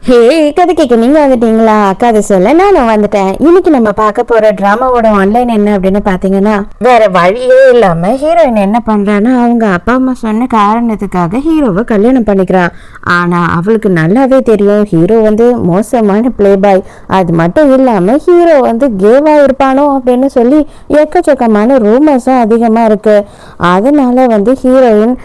ஹே, கதை கேட்க நீங்க வந்துட்டீங்களா? கதை சொல்ல நானும் வந்துட்டேன். இன்னைக்கு நம்ம பார்க்க போற டிராமாவோட ஆன்லைன் என்ன அப்படின்னு பாத்தீங்கன்னா, வேற வழியே இல்லாம ஹீரோயின் என்ன பண்றான்னா, அவங்க அப்பா அம்மா சொன்ன காரணத்துக்காக ஹீரோவை கல்யாணம் பண்ணிக்கிறா. ஆனா அவளுக்கு நல்லாவே தெரியும் ஹீரோ மோசமான பிளே பாய். அது மட்டும் இல்லாம ஹீரோ கேவா இருப்பானோ அப்படின்னு சொல்லி எக்கச்சக்கமான ரூமர்ஸும் அதிகமா இருக்கு. அதனால ஹீரோயின்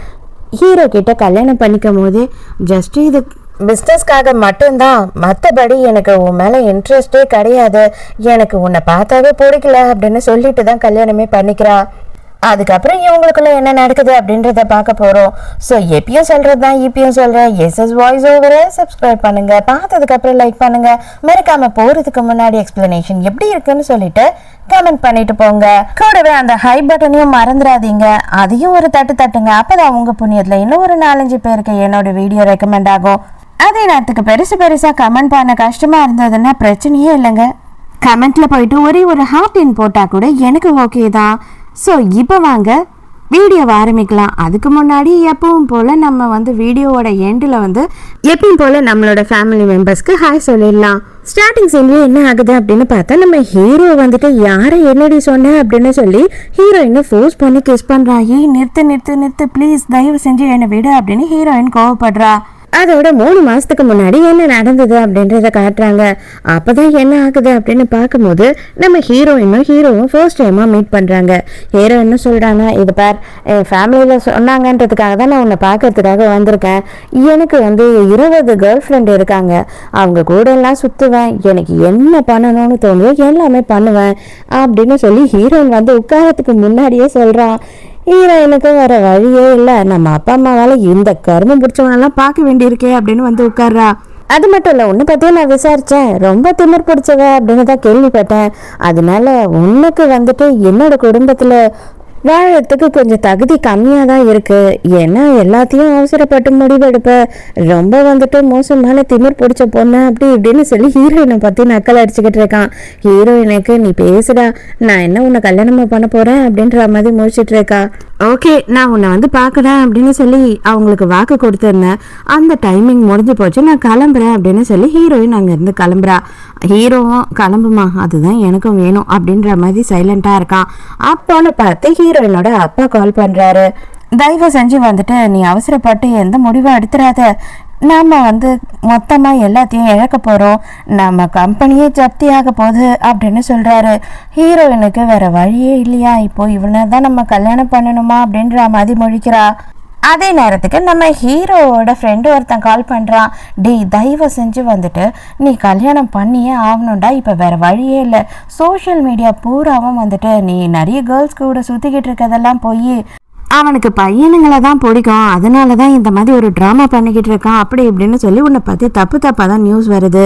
ஹீரோ கிட்ட கல்யாணம் பண்ணிக்கும் போது ஜஸ்ட் இது பிஸ்னஸ்க்காக மட்டும்தான், மற்றபடி எனக்கு உன் மேலே இன்ட்ரெஸ்டே கிடையாது, எனக்கு உன்னை பார்த்தாவே பிடிக்கல அப்படின்னு சொல்லிட்டு தான் கல்யாணமே பண்ணிக்கிறா. அதுக்கப்புறம் இவங்களுக்குள்ள என்ன நடக்குது அப்படின்றத பார்க்க போகிறோம். ஸோ எப்பயும் சொல்கிறது தான் இப்பயும் சொல்கிறேன், எஸ்எஸ் வாய்ஸ் ஓவரை சப்ஸ்கிரைப் பண்ணுங்கள், பார்த்ததுக்கப்புறம் லைக் பண்ணுங்கள், மறக்காமல் போகிறதுக்கு முன்னாடி எக்ஸ்பிளனேஷன் எப்படி இருக்குன்னு சொல்லிட்டு கமெண்ட் பண்ணிட்டு போங்க. கூடவே அந்த ஹை பட்டனையும் மறந்துடாதீங்க, அதையும் ஒரு தட்டு தட்டுங்க. அப்போதான் உங்கள் புண்ணியத்தில் இன்னும் ஒரு 4-5 பேருக்கு என்னோட வீடியோ ரெக்கமெண்ட் ஆகும். அதே நேரத்துக்கு பெருசாக கமெண்ட் பண்ண கஷ்டமாக இருந்ததுன்னா பிரச்சனையே இல்லைங்க. கமெண்ட்டில் போயிட்டு ஒரு ஹார்டின் போட்டால் கூட எனக்கு ஓகே தான். ஸோ இப்போ வாங்க வீடியோவை ஆரம்பிக்கலாம். அதுக்கு முன்னாடி எப்பவும் போல் நம்ம வீடியோவோட எண்டில் எப்பவும் போல் நம்மளோட ஃபேமிலி மெம்பர்ஸ்க்கு ஹாய் சொல்லிடலாம். ஸ்டார்டிங் சீன்லேயே என்ன ஆகுது அப்படின்னு பார்த்தா, நம்ம ஹீரோ யாரை என்னடி சொன்னேன் அப்படின்னு சொல்லி ஹீரோயினை ஃபோர்ஸ் பண்ணி கிஸ் பண்ணுறா. நிறுத்து நிறுத்து நிறுத்து ப்ளீஸ், தயவு செஞ்சு என்னை விடு அப்படின்னு ஹீரோயின் கோவப்படுறா. அதோட 3 மாசத்துக்கு முன்னாடி என்ன நடந்தது அப்படின்றத காட்டுறாங்க. அப்பதான் என்ன ஆகுது அப்படின்னு பார்க்கும்போது நம்ம ஹீரோவும் ஃபர்ஸ்ட் டைமா மீட் பண்றாங்க. ஹீரோயின்னு சொல்றாங்க, இது பார், என் ஃபேமிலியில சொன்னாங்கன்றதுக்காக தான் நான் உன்னை பார்க்கறதுக்காக வந்திருக்கேன். எனக்கு 20 கேர்ள் ஃப்ரெண்ட் இருக்காங்க, அவங்க கூட எல்லாம் சுத்துவேன், எனக்கு என்ன பண்ணணும்னு தோணுதோ எல்லாமே பண்ணுவேன் அப்படின்னு சொல்லி ஹீரோயின் உட்காரத்துக்கு முன்னாடியே சொல்றான். ஹீரோயினுக்கு வேற வழியே இல்லை, நம்ம அப்பா அம்மாவால இந்த கருமம் பிடிச்சவனெல்லாம் பார்க்க வேண்டியிருக்கே அப்படின்னு உட்கார்றா. அது மட்டும் இல்லை, உன்னை பற்றியும் நான் விசாரித்தேன், ரொம்ப திமிர் பிடிச்சவ அப்படின்னு தான் கேள்விப்பட்டேன். அதனால உனக்கு என்னோட குடும்பத்தில் வாழறதுக்கு கொஞ்சம் தகுதி கம்மியாக தான் இருக்குது. ஏன்னா எல்லாத்தையும் அவசரப்பட்டு முடிவெடுப்ப, ரொம்ப மோசமான திமிர் பிடிச்ச பொண்ணு அப்படி இப்படின்னு சொல்லி ஹீரோயினை பற்றி நக்கல் அடிச்சுக்கிட்டு இருக்கான். ஹீரோயினுக்கு நீ பேசுடா, நான் என்ன உன்னை கல்யாணமா பண்ண போகிறேன் அப்படின்ற மாதிரி முடிச்சிட்டு இருக்கா. ஓகே, நான் உன்னை பார்க்குறேன் அப்படின்னு சொல்லி அவங்களுக்கு வாக்கு கொடுத்துருந்தேன், அந்த டைமிங் முடிஞ்சு போச்சு, நான் கிளம்புறேன் அப்படின்னு சொல்லி ஹீரோயின் அங்கேருந்து கிளம்புறா. ஹீரோவும் கிளம்புமா, அதுதான் எனக்கும் வேணும் அப்படின்ற மாதிரி சைலண்டாக இருக்கான். அப்போன்னு பார்த்து ஹீரோயினோட அப்பா கால் பண்ணுறாரு. தயவு செஞ்சு நீ அவசரப்பட்டு எந்த முடிவும் எடுத்துடாத, நாம் மொத்தமாக எல்லாத்தையும் இழக்க போகிறோம், நம்ம கம்பெனியே ஜப்தி ஆக போகுது அப்படின்னு சொல்கிறாரு. ஹீரோயினுக்கு வேறு வழியே இல்லையா, இப்போ இவனை தான் நம்ம கல்யாணம் பண்ணணுமா அப்படின்ற மாதிரி முழிக்கிறா. அதே நேரத்துக்கு நம்ம ஹீரோவோட ஃப்ரெண்டு ஒருத்தன் கால் பண்ணுறான். தயவு செஞ்சு நீ கல்யாணம் பண்ணியே ஆகணும்டா, இப்போ வேறு வழியே இல்லை, சோஷியல் மீடியா பூராவும் நீ நிறைய கேர்ள்ஸ் கூட சுற்றிக்கிட்டு இருக்கதெல்லாம் போய் அவனுக்கு பையனுங்களை தான் பிடிக்கும், அதனால தான் இந்த மாதிரி ஒரு ட்ராமா பண்ணிக்கிட்டு இருக்கான் அப்படி இப்படின்னு சொல்லி உன்னை பற்றி தப்பாக தான் நியூஸ் வருது.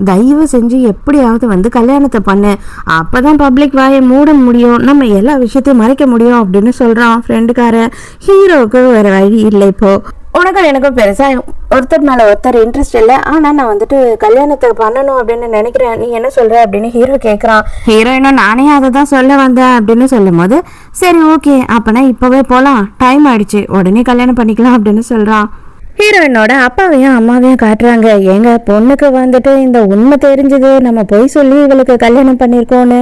தயவு செஞ்சு எப்படியாவது கல்யாணத்தை பண்ணு, அப்போ தான் பப்ளிக் வாயை மூட முடியும், நம்ம எல்லா விஷயத்தையும் மறைக்க முடியும் அப்படின்னு சொல்கிறான் ஃப்ரெண்டுக்காரன். ஹீரோவுக்கு வேறு வழி இல்லை. இப்போது உனக்கும் எனக்கும் பெருசாக ஒருத்தர் மேலே ஒருத்தர் இன்ட்ரெஸ்ட் இல்லை, ஆனால் நான் கல்யாணத்தை பண்ணணும் அப்படின்னு நினைக்கிறேன், நீ என்ன சொல்கிற அப்படின்னு ஹீரோ கேட்குறான். ஹீரோயினும் நானே அதை தான் சொல்ல வந்தேன் அப்படின்னு சொல்லும் போது, சரி ஓகே அப்போனா இப்போவே போகலாம், டைம் ஆயிடுச்சு, உடனே கல்யாணம் பண்ணிக்கலாம் அப்படின்னு சொல்கிறான். ஹீரோயினோட அப்பாவையும் அம்மாவையும் காட்டுறாங்க. எங்க பொண்ணுக்கு இந்த உண்மை தெரிஞ்சது, நம்ம போய் சொல்லி இவளுக்கு கல்யாணம் பண்ணியிருக்கோன்னு,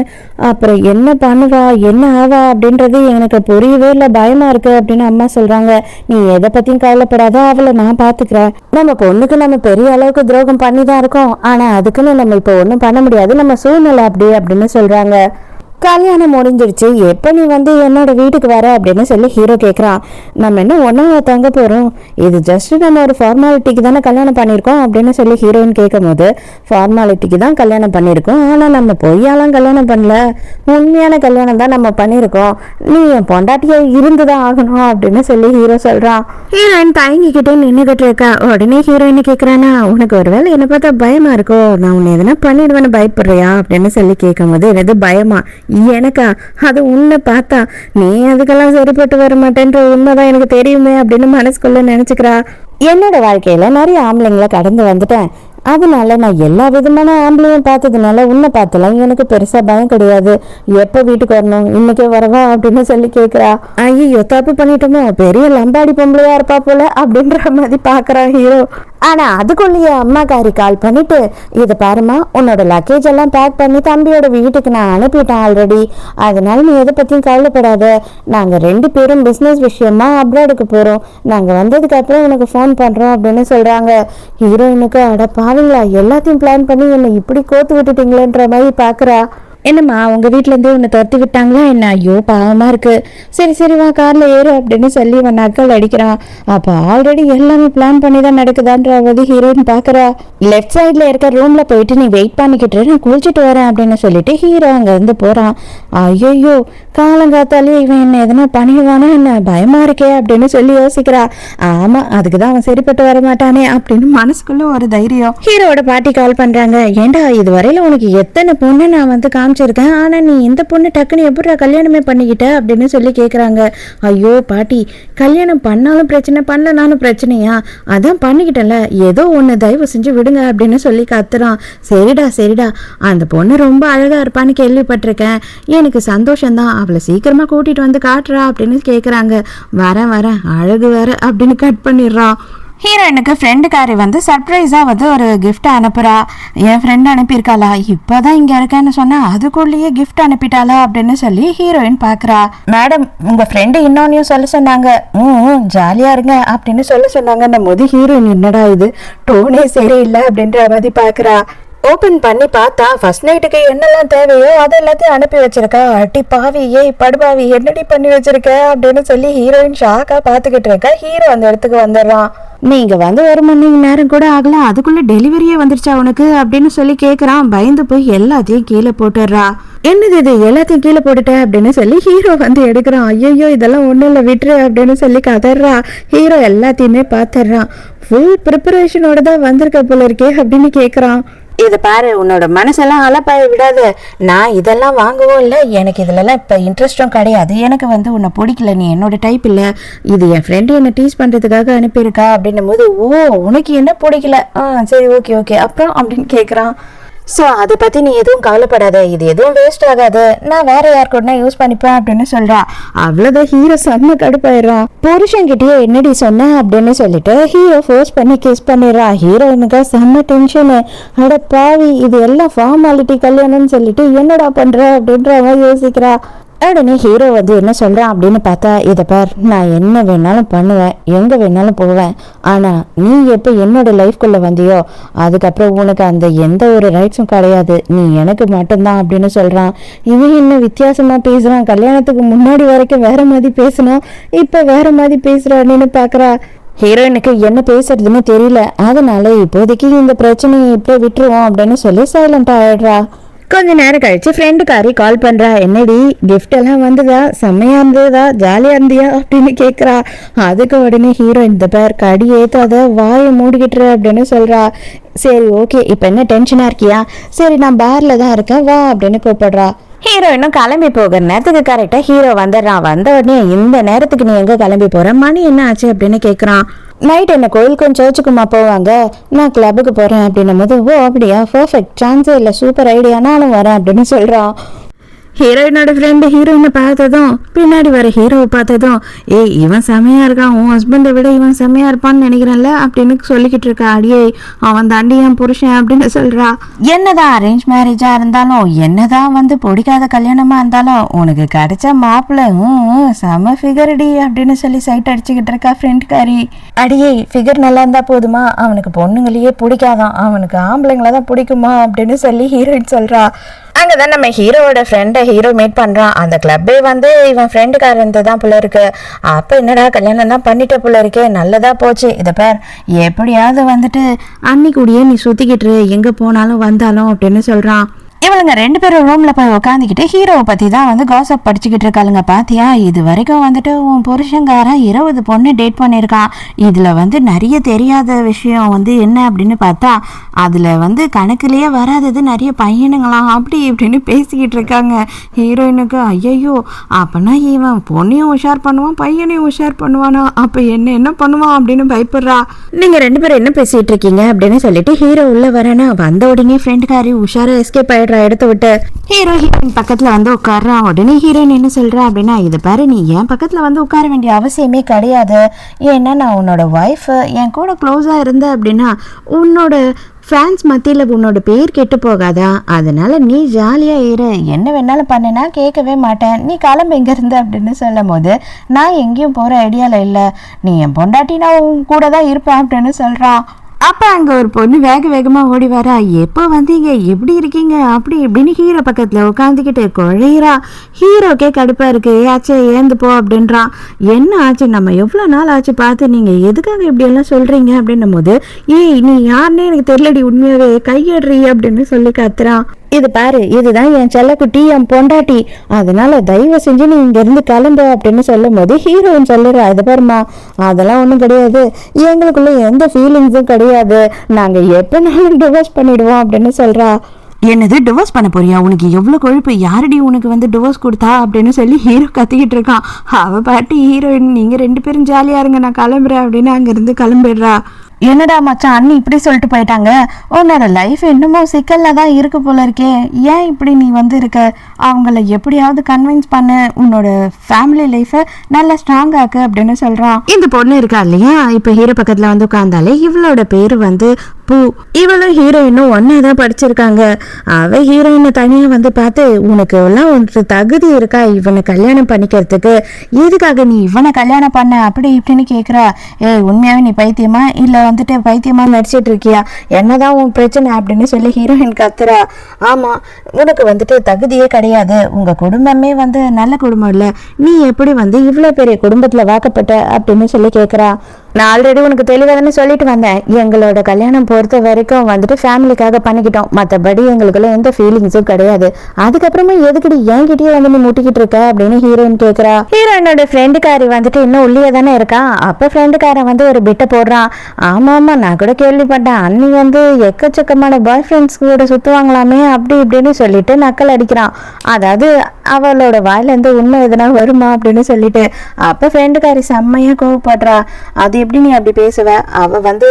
அப்புறம் என்ன பண்ணுவா என்ன ஆவா அப்படின்றது எனக்கு புரியவே இல்லை, பயமா இருக்கு அப்படின்னு அம்மா சொல்றாங்க. நீ எதை பத்தியும் கவலைப்படாத, அவளை நான் பாத்துக்கிறேன், நம்ம பொண்ணுக்கு நம்ம பெரிய அளவுக்கு துரோகம் பண்ணி தான் இருக்கோம், ஆனா அதுக்குன்னு நம்ம இப்போ ஒன்றும் பண்ண முடியாது, நம்ம சூழ்நிலை அப்படி அப்படின்னு சொல்றாங்க. கல்யாணம் முடிஞ்சிருச்சு, எப்போ நீ என்னோட வீட்டுக்கு வர அப்படின்னு சொல்லி ஹீரோ கேட்குறான். நம்ம என்ன ஒன்றா தங்க போகிறோம், இது ஜஸ்ட் நம்ம ஒரு ஃபார்மாலிட்டிக்கு தானே கல்யாணம் பண்ணியிருக்கோம் அப்படின்னு சொல்லி ஹீரோயின் கேட்கும் போது, ஃபார்மாலிட்டிக்கு தான் கல்யாணம் பண்ணியிருக்கோம், ஆனால் நம்ம பொய்யாலாம் கல்யாணம் பண்ணல, உண்மையான கல்யாணம் தான் நம்ம பண்ணியிருக்கோம், நீ என் பொண்டாட்டியை இருந்து தான் ஆகணும் அப்படின்னு சொல்லி ஹீரோ சொல்கிறான். ஹீரோயின் தயங்கிக்கிட்டே நின்றுக்கிட்டு இருக்கா. உடனே ஹீரோயினை கேட்குறானா, உனக்கு ஒரு வேளை என்னை பார்த்தா பயமா இருக்கோ, நான் உன்னை எதனா பண்ணிடுவேன்னு பயப்படுறியா அப்படின்னு சொல்லி கேட்கும் போது, எனது பயமா எனக்கா, அது உன்னை பார்த்தா நீ அதுக்கெல்லாம் சரிப்பட்டு வர மாட்டேன்ற உண்மைதான் எனக்கு தெரியுமே அப்படின்னு மனசுக்குள்ள நினைச்சுக்கிறா. என்னோட வாழ்க்கையில நிறைய ஆம்பளைங்களை கடந்து வந்துட்டேன், அதனால நான் எல்லா விதமான ஆம்பளையும் பார்த்ததுனால உன்னை பார்த்தலாம் எனக்கு பெருசா பயம் கிடையாது, எப்போ வீட்டுக்கு வரணும், இன்னைக்கே வரவா அப்படின்னு சொல்லி கேட்குறா. ஐயோ தப்பு பண்ணிட்டோமோ, பெரிய லம்பாடி பொம்பளையா இருப்பா போல அப்படின்ற மாதிரி பாக்குறான் ஹீரோ. ஆனா அதுக்குள்ளேயே அம்மாக்காரி கால் பண்ணிட்டு, இது பாருமா, உன்னோட லக்கேஜ் எல்லாம் பேக் பண்ணி தம்பியோட வீட்டுக்கு நான் அனுப்பிட்டேன் ஆல்ரெடி. அதனால நீ எதை பத்தியும் கவலைப்படாத. நாங்க 2 பேரும் பிசினஸ் விஷயமா அப்ராடுக்கு போறோம். நாங்க வந்ததுக்கு அப்புறம் உனக்கு ஃபோன் பண்றோம் அப்படின்னு சொல்றாங்க. ஹீரோயினுக்கு அட பாவீங்களா, எல்லாத்தையும் பிளான் பண்ணி என்னை இப்படி கோத்து விட்டுட்டீங்களேன்ற மாதிரி பாக்குறா. என்னம்மா உங்க வீட்டுல இருந்து உன்னை துரத்தி விட்டாங்களா என்ன? ஐயோ பாவமா இருக்கு. சரி சரி வா கார்ல ஏறு அப்படின்னு சொல்லி இவன் நக்கல் அடிக்கிறான். அப்ப ஆல்ரெடி எல்லாமே பிளான் பண்ணி தான் நடக்குதான்றது ஹீரோயின் பாக்குறா. லெஃப்ட் சைட்ல இருக்க ரூம்ல போயிட்டு நீ வெயிட் பண்ணிக்கிட்டு நான் குளிச்சுட்டு வரேன் அப்படின்னு சொல்லிட்டு ஹீரோ அங்க இருந்து போறான். ஐயோ காலங்காத்தாலே இவன் என்ன எதனா பண்ணிடுவானா என்ன, பயமா இருக்கே அப்படின்னு சொல்லி யோசிக்கிறா. ஆமா அதுக்குதான் அவன் சரிப்பட்டு வர மாட்டானே அப்படின்னு மனசுக்குள்ள ஒரு தைரியம். ஹீரோட பாட்டி கால் பண்றாங்க. ஏண்டா இதுவரையில உனக்கு எத்தனை பொண்ணு நான் வந்து காமிச்சிருக்கேன், ஆனா நீ இந்த பொண்ணு டக்குன்னு எப்படா கல்யாணமே பண்ணிக்கிட்ட அப்படின்னு சொல்லி கேக்குறாங்க. ஐயோ பாட்டி, கல்யாணம் பண்ணாலும் பிரச்சனை பண்ணலனாலும் பிரச்சனையா, அதான் பண்ணிக்கிட்டல, ஏதோ ஒண்ணு தயவு செஞ்சு விடுங்க அப்படின்னு சொல்லி கத்துறான். சரிடா சரிடா, அந்த பொண்ணு ரொம்ப அழகா இருப்பான்னு கேள்விப்பட்டிருக்கேன், எனக்கு சந்தோஷம்தான், அவளை சீக்கிரமா கூட்டிட்டு வந்து காட்டுறா அப்படின்னு கேக்குறாங்க. வரேன் வரேன், அழகு வேற அப்படின்னு கட் பண்ணிடுறான். ஹீரோயினுக்கு ஃப்ரெண்டுக்காரி வந்து சர்ப்ரைஸாக வந்து ஒரு கிஃப்ட் அனுப்புகிறா. என் ஃப்ரெண்டு அனுப்பியிருக்காளா, இப்போதான் இங்கே இருக்கேன்னு சொன்னால் அதுக்குள்ளேயே கிஃப்ட் அனுப்பிட்டாளா அப்படின்னு சொல்லி ஹீரோயின் பார்க்குறா. மேடம் உங்கள் ஃப்ரெண்டு இன்னொன்னையும் சொல்ல சொன்னாங்க, ஜாலியாக இருங்க அப்படின்னு சொல்ல சொன்னாங்க. நம்ம ஹீரோயின் என்னடா இது டோனே சரியில்லை அப்படின்ற மாதிரி பார்க்குறா. ஓப்பன் பண்ணி பார்த்தா ஃபர்ஸ்ட் நைட்டுக்கு என்னெல்லாம் தேவையோ அது எல்லாத்தையும் அனுப்பி வச்சிருக்கா. அட்டி பாவி, ஏய் படுபாவி, என்னடி பண்ணி வச்சிருக்க அப்படின்னு சொல்லி ஹீரோயின் ஷாக்கா பார்த்துக்கிட்டு இருக்கா. ஹீரோ அந்த இடத்துக்கு வந்துடுறான். நீங்க வந்து 1 மணி நேரம் கூட ஆகல, அதுக்குள்ள டெலிவரியே வந்துருச்சா உனக்கு அப்படின்னு சொல்லி கேக்குறான். பயந்து போய் எல்லாத்தையும் கீழே போட்டுடுறா. என்னது இது எல்லாத்தையும் கீழே போட்டுட்ட அப்படின்னு சொல்லி ஹீரோ வந்து எடுக்கிறான். ஐயோ இதெல்லாம் ஒண்ணும் இல்லை விட்டுரு அப்படின்னு சொல்லி கதறா. ஹீரோ எல்லாத்தையுமே பார்த்துடுறான். ஃபுல் ப்ரிப்பரேஷனோட தான் வந்திருக்க போல இருக்கே அப்படின்னு கேக்குறான். இது பாரு, உன்னோட மனசெல்லாம் அலப்பாய விடாது. நான் இதெல்லாம் வாங்கவும் இல்லை, எனக்கு இதுலலாம் இப்போ இன்ட்ரெஸ்டும் கிடையாது. எனக்கு வந்து உன்னை பிடிக்கல, நீ என்னோட டைப் இல்லை, இது என் ஃப்ரெண்டு என்னை டீஸ் பண்ணுறதுக்காக அனுப்பியிருக்கா அப்படின்னும் போது, ஓ உனக்கு என்ன பிடிக்கல, சரி ஓகே ஓகே அப்புறம் அப்படின்னு கேட்குறான். ஸோ அதை பற்றி நீ எதுவும் கவலைப்படாத, இது எதுவும் வேஸ்ட் ஆகாது, நான் வேற யார் கூட யூஸ் பண்ணிப்பேன் அப்படின்னு சொல்கிறா. அவ்வளோதான் ஹீரோ செம்ம கடுப்பாயிடுறான். புருஷன்கிட்டயே என்னடி சொன்ன அப்படின்னு சொல்லிட்டு ஹீரோ ஃபோர்ஸ் பண்ணி கிஸ் பண்ணிடுறான். ஹீரோயினுக்கு செம்ம டென்ஷனு. அட பாவி, இது எல்லாம் ஃபார்மாலிட்டி கல்யாணம்னு சொல்லிட்டு என்னடா பண்ணுற அப்படின்ற மாதிரி யோசிக்கிறா. உடனே ஹீரோ வந்து என்ன சொல்கிறான் அப்படின்னு பார்த்தா, இதை பார், நான் என்ன வேணாலும் பண்ணுவேன், எங்கே வேணாலும் போவேன், ஆனால் நீ எப்போ என்னோட லைஃப்குள்ளே வந்தியோ அதுக்கப்புறம் உனக்கு அந்த எந்த ஒரு ரைட்ஸும் கிடையாது, நீ எனக்கு மட்டும்தான் அப்படின்னு சொல்கிறான். இவன் என்ன வித்தியாசமாக பேசுகிறான், கல்யாணத்துக்கு முன்னாடி வரைக்கும் வேற மாதிரி பேசினான், இப்போ வேற மாதிரி பேசுகிறான்னு பார்க்குறா. ஹீரோயினுக்கு என்ன பேசுறதுன்னு தெரியல, அதனால இப்போதைக்கு இந்த பிரச்சனையை இப்போ விட்டுருவோம் அப்படின்னு சொல்லி சைலண்ட் ஆயிடுறா. கொஞ்ச நேரம் கழிச்சு ஃப்ரெண்டுக்காரி கால் பண்றா. என்னடி கிஃப்ட் எல்லாம் வந்ததா, செம்மையா இருந்ததா, ஜாலியா இருந்தியா அப்படின்னு கேக்குறா. அதுக்கு உடனே ஹீரோ, இந்த பேர் கடி ஏத்தாத, வாயை மூடிக்கிட்டுரு அப்படின்னு சொல்றா. சரி ஓகே, இப்போ என்ன டென்ஷனா இருக்கியா, சரி நான் பார்ல தான் இருக்கேன் வா அப்படின்னு கூப்பிடுறா. ஹீரோயினும் கிளம்பி போகிற நேரத்துக்கு கரெக்டாக ஹீரோ வந்துடுறான். வந்த உடனே இந்த நேரத்துக்கு நீ எங்கே கிளம்பி போகிற, மணி என்ன ஆச்சு அப்படின்னு கேட்குறான். நைட் என்ன கோயிலுக்கும் சர்ச்சுக்குமா போவாங்க, நான் கிளப்புக்கு போகிறேன் அப்படின்னும் போது, ஓ அப்படியா, பர்ஃபெக்ட், சான்ஸே இல்லை, சூப்பர் ஐடியா, நானும் வரேன் அப்படின்னு சொல்கிறான். ஹீரோயினோட ஃப்ரெண்டு ஹீரோயினை பார்த்ததும் பின்னாடி வர ஹீரோவை பார்த்ததும், ஏய் இவன் செமையா இருக்கான், உன் ஹஸ்பண்டை விட இவன் செமையா இருப்பான்னு நினைக்கிறேன்ல அப்படின்னு சொல்லிக்கிட்டு இருக்கா. அடியே அவன் தாண்டி என் புருஷன் அப்படின்னு சொல்றா. என்னதான் அரேஞ்ச் மேரேஜா இருந்தாலும், என்னதான் வந்து பிடிக்காத கல்யாணமா இருந்தாலும், உனக்கு கிடைச்ச மாப்பிள்ள செம ஃபிகர்டி அப்படின்னு சொல்லி சைட் அடிச்சுக்கிட்டு இருக்கா ஃப்ரெண்ட்காரி. அடியே ஃபிகர் நல்லா இருந்தா போதுமா, அவனுக்கு பொண்ணுங்களையே பிடிக்காதான், அவனுக்கு ஆம்பளைங்களை தான் பிடிக்குமா அப்படின்னு சொல்லி ஹீரோயின் சொல்றா. அங்கதான் நம்ம ஹீரோவோட ஃப்ரெண்டை ஹீரோ மீட் பண்றான். அந்த கிளப்பே வந்து இவன் ஃப்ரெண்டுக்காரன் தான் போல இருக்கு. அப்ப என்னடா கல்யாணம் தான் பண்ணிட்ட போல இருக்கே, நல்லதா போச்சு, இதை பேர் எப்படியாவது வந்துட்டு அன்னிக்கூடியே நீ சுத்திக்கிட்டு எங்க போனாலும் வந்தாலும் அப்படின்னு சொல்றான். இவளுங்க 2 பேரும் ரூம்ல போய் உட்காந்துக்கிட்டு ஹீரோவை பத்தி தான் வந்து காசப் படிச்சுக்கிட்டு இருக்காளுங்க. பாத்தியா, இது வரைக்கும் வந்துட்டு உன் புருஷங்காரன் 20 பொண்ணு டேட் பண்ணியிருக்கான். இதுல வந்து நிறைய தெரியாத விஷயம் வந்து என்ன அப்படின்னு பார்த்தா, அதுல வந்து கணக்குலயே வராதது நிறைய பையனுங்களாம் அப்படி இப்படின்னு பேசிக்கிட்டு இருக்காங்க. ஹீரோயினுக்கு ஐயோ, அப்பனா இவன் பொண்ணையும் உஷார் பண்ணுவான், பையனையும் உஷார் பண்ணுவானா, அப்ப என்ன பண்ணுவான் அப்படின்னு பயப்படுறா. நீங்க 2 பேரும் என்ன பேசிட்டு இருக்கீங்க அப்படின்னு சொல்லிட்டு ஹீரோ உள்ள வரேன்னா, வந்த உடனே ஃப்ரெண்டுக்காரி உஷாரா எஸ்கேப் ஆயிடுறா. வந்துடுறா இடத்த விட்டு. ஹீரோ ஹீரோயின் பக்கத்துல வந்து உட்காடுறான். உடனே ஹீரோயின் என்ன சொல்றா அப்படின்னா, இது பாரு, நீ என் பக்கத்துல வந்து உட்கார வேண்டிய அவசியமே கிடையாது. ஏன்னா நான் உன்னோட ஒய்ஃப், என் கூட க்ளோஸா இருந்த அப்படின்னா உன்னோட ஃபேன்ஸ் மத்தியில் உன்னோட பேர் கெட்டு போகாதா? அதனால நீ ஜாலியாக இரு, என்ன வேணாலும் பண்ணுனா கேட்கவே மாட்டேன், நீ கிளம்பு இங்கேருந்து அப்படின்னு சொல்லும் போது, நான் எங்கேயும் போகிற ஐடியாவில் இல்லை, நீ என் பொண்டாட்டி, நான் உன் கூட தான் இருப்பேன் அப்படின்னு சொல்கிறான். அப்போ அங்கே ஒரு பொண்ணு வேகமாக ஓடி வரா. எப்போ வந்தீங்க, எப்படி இருக்கீங்க அப்படி இப்படின்னு ஹீரோ பக்கத்தில் உட்காந்துக்கிட்டு குழையிறா. ஹீரோக்கே கடுப்பாக இருக்கு. ஆச்சு ஏந்து போ அப்படின்றான். என்ன ஆச்சு, நம்ம எவ்வளோ நாள் ஆச்சு பார்த்து, நீங்கள் எதுக்காக இப்படியெல்லாம் சொல்கிறீங்க அப்படின்னும் போது, ஏய் நீ யாருன்னே எனக்கு தெரியலடி, உண்மையாவே கையேடுறீ அப்படின்னு சொல்லி கத்துறான். இது பாரு, இதுதான் என் செல்லக்குட்டி, என் பொண்டாட்டி, அதனால தயவு செஞ்சு நீ இங்கேருந்து கிளம்பு அப்படின்னு சொல்லும் போது ஹீரோயின் சொல்லுறா, இது பாருமா, அதெல்லாம் ஒன்றும் கிடையாது, எங்களுக்குள்ள எந்த ஃபீலிங்ஸும் கிடையாது, நாங்கள் எப்போனாலும் டிவோர்ஸ் பண்ணிடுவோம் அப்படின்னு சொல்கிறா. என்னது டிவோர்ஸ் பண்ண போறியா, உனக்கு எவ்வளோ கொழுப்பு, யாரடி உனக்கு வந்து டிவோர்ஸ் கொடுத்தா அப்படின்னு சொல்லி ஹீரோ கத்திக்கிட்டு இருக்கான். அவள் பாட்டி ஹீரோயின், நீங்கள் 2 பேரும் ஜாலியாக இருங்க, நான் கிளம்புறேன் அப்படின்னு அங்கேருந்து கிளம்பிடுறா. என்னடா மச்சான், அண்ணி இப்படி சொல்லிட்டு போயிட்டாங்க, உன்னோட லைஃப் இன்னமும் சிக்கல்ல தான் இருக்கு போல இருக்கே, ஏன் இப்படி நீ வந்து இருக்க, அவங்கள எப்படியாவது கன்வின்ஸ் பண்ண, உன்னோட ஃபேமிலி லைஃபை நல்லா ஸ்ட்ராங் ஆக்கு அப்படின்னு சொல்றான். இந்த பொண்ணு இருக்கா இல்லையா, இப்போ ஹீரோ பக்கத்துல வந்து உட்காந்தாலே, இவளோட பேரு வந்து பூ. இவளும் ஹீரோயினும் ஒன்னா தான் படிச்சிருக்காங்க. அவ ஹீரோயினை தனியா வந்து பார்த்து, உனக்கு எல்லாம் ஒரு தகுதி இருக்கா இவனை கல்யாணம் பண்ணிக்கிறதுக்கு, எதுக்காக நீ இவனை கல்யாணம் பண்ண அப்படி இப்படின்னு கேட்குறா. ஏய் உண்மையாவே நீ பைத்தியமா இல்லை வந்துட்டு பைத்தியமா நடிச்சிட்டு இருக்கியா, என்னதான் உன் பிரச்சனை அப்படின்னு சொல்லி ஹீரோயின் கத்துறா. ஆமா, உனக்கு வந்துட்டு தகுதியே கிடையாது, உங்க குடும்பமே வந்து நல்ல குடும்பம் இல்லை, நீ எப்படி வந்து இவ்வளோ பெரிய குடும்பத்துல வாக்கப்பட்ட அப்படின்னு சொல்லி கேட்குறா. நான் ஆல்ரெடி உனக்கு தெளிவாக சொல்லிட்டு வந்தேன், எங்களோட கல்யாணம் பொறுத்த வரைக்கும் வந்துட்டு ஃபேமிலிக்காக பண்ணிக்கிட்டோம், மற்றபடி எங்களுக்குள்ள எந்த ஃபீலிங்ஸும் கிடையாது, அதுக்கப்புறமா எதுக்கடி என்கிட்டயே வந்து நீ முட்டிக்கிட்டு இருக்க அப்படின்னு ஹீரோயின் கேட்குறா. ஹீரோயினோட ஃப்ரெண்டுக்காரி வந்துட்டு இன்னும் உள்ளே தானே இருக்கா. அப்போ ஃப்ரெண்டுக்காரன் வந்து ஒரு பிட்டை போடுறான். ஆமாம், நான் கூட கேள்விப்பட்டேன், அண்ணி வந்து எக்கச்சக்கமான பாய் ஃப்ரெண்ட்ஸ் கூட சுற்றுவாங்களாமே அப்படி இப்படின்னு சொல்லிட்டு நக்கல் அடிக்கிறான். அதாவது அவளோட வாயிலேருந்து உண்மை எதனா வருமா அப்படின்னு சொல்லிட்டு. அப்போ ஃப்ரெண்டுக்காரி செம்மையாக கோவப்படுறா. அது எப்படி நீ அப்படி பேசுவ, அவ வந்து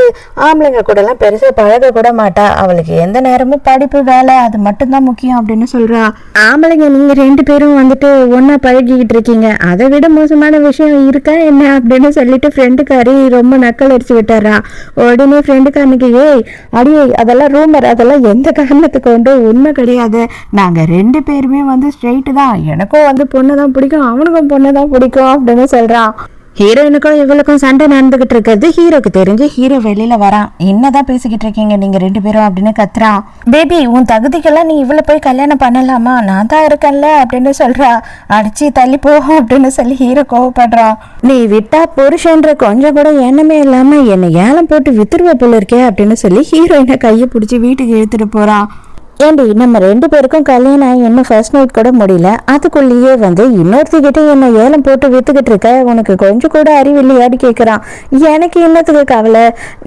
ஆம்பளைங்க கூட எல்லாம் பெருசா பழக கூட மாட்டா, அவளுக்கு எந்த நேரமும் படிப்பு வேலை அது மட்டும்தான் முக்கியம் அப்படின்னு சொல்றா. ஆம்பளைங்க நீங்க 2 பேரும் வந்துட்டு ஒன்னா பழகிக்கிட்டு இருக்கீங்க, அதை விட மோசமான விஷயம் இருக்கா என்ன அப்படின்னு சொல்லிட்டு ஃப்ரெண்டுக்காரி ரொம்ப நக்கல் அடிச்சு விட்டாரா. உடனே ஃப்ரெண்டுக்காரனுக்கு, ஏய் அடியே அதெல்லாம் ரூமர், அதெல்லாம் எந்த காரணத்துக்கு வந்து உண்மை கிடையாது, நாங்க 2 பேருமே வந்து ஸ்ட்ரெயிட்டு தான், எனக்கும் வந்து பொண்ணு தான் பிடிக்கும், அவனுக்கும் பொண்ணு தான் பிடிக்கும் அப்படின்னு சொல்றான். ஹீரோயினுக்கும் இவளுக்கும் சண்டை நடந்துகிட்டு இருக்கிறது ஹீரோக்கு தெரிஞ்சு ஹீரோ வெளியில வரான். என்னதான் பேசிக்கிட்டு இருக்கீங்க நீங்க 2 பேரும் அப்படின்னு கத்துறான். பேபி, உன் தகுதிக்கெல்லாம் நீ இவ்வளவு போய் கல்யாணம் பண்ணலாமா, நான் தான் இருக்கேன்ல அப்படின்னு சொல்றா. அடிச்சு தள்ளி போகும் அப்படின்னு சொல்லி ஹீரோ கோவப்படுறான். நீ விட்டா புருஷன்ற கொஞ்சம் கூட எண்ணமே இல்லாம என்னை ஏலம் போட்டு வித்துருவ போல இருக்கே அப்படின்னு சொல்லி ஹீரோயினை கையை பிடிச்சி வீட்டுக்கு இழுத்துட்டு போறான். ஏண்டி, நம்ம 2 பேருக்கும் கல்யாணம் ஆகி இன்னும் ஃபர்ஸ்ட் நைட் கூட முடியல, அதுக்குள்ளேயே வந்து இன்னொருத்திக்கிட்ட என்ன ஏலம் போட்டு வித்துக்கிட்டு இருக்க, உனக்கு கொஞ்சம் கூட அறிவில்லையாடி கேட்குறான். எனக்கு என்னத்துக்கு கவலை,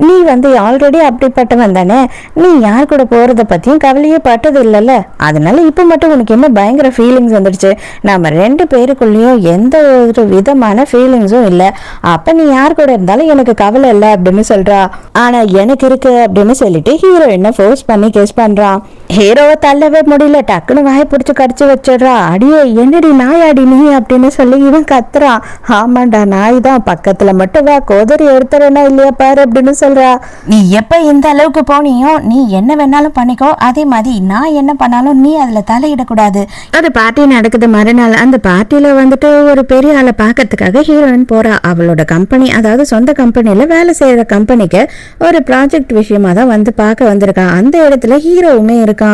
நீ வந்து ஆல்ரெடி அப்படிப்பட்டவன் தானே, நீ யார் கூட போகிறத பற்றியும் கவலையே பட்டது இல்லைல்ல, அதனால இப்போ மட்டும் உனக்கு என்ன பயங்கர ஃபீலிங்ஸ் வந்துடுச்சு, நம்ம 2 பேருக்குள்ளேயும் எந்த ஒரு விதமான ஃபீலிங்ஸும் இல்லை, அப்போ நீ யார் கூட இருந்தாலும் எனக்கு கவலை இல்லை அப்படின்னு சொல்கிறா. ஆனால் எனக்கு இருக்கு அப்படின்னு சொல்லிட்டு ஹீரோயினை ஃபோர்ஸ் பண்ணி கெஸ் பண்ணுறான். ஹீரோவை தள்ளவே முடியல, டக்குன்னு வாயை பிடிச்சி கடிச்சு வச்சிடுறா. அடியே என்னடி நாயாடி நீ அப்படின்னு சொல்லி இவன் கத்துறான். ஆமாண்டா நாய் தான், பக்கத்துல மட்டும் வா, கோதரி எடுத்துறேன்னா இல்லையா பாரு அப்படின்னு சொல்றா. நீ எப்ப இந்த அளவுக்கு போனியோ நீ என்ன வேணாலும் பண்ணிக்கோ, அதே மாதிரி நான் என்ன பண்ணாலும் நீ அதுல தலையிடக்கூடாது. அது பார்ட்டி நடக்குது மறுநாள். அந்த பார்ட்டியில வந்துட்டு ஒரு பெரிய ஆளை பார்க்கறதுக்காக ஹீரோயின் போறா. அவளோட கம்பெனி, அதாவது சொந்த கம்பெனியில வேலை செய்யற கம்பெனிக்கு ஒரு ப்ராஜெக்ட் விஷயமா தான் வந்து பார்க்க வந்திருக்கா. அந்த இடத்துல ஹீரோவுமே இருக்கான்.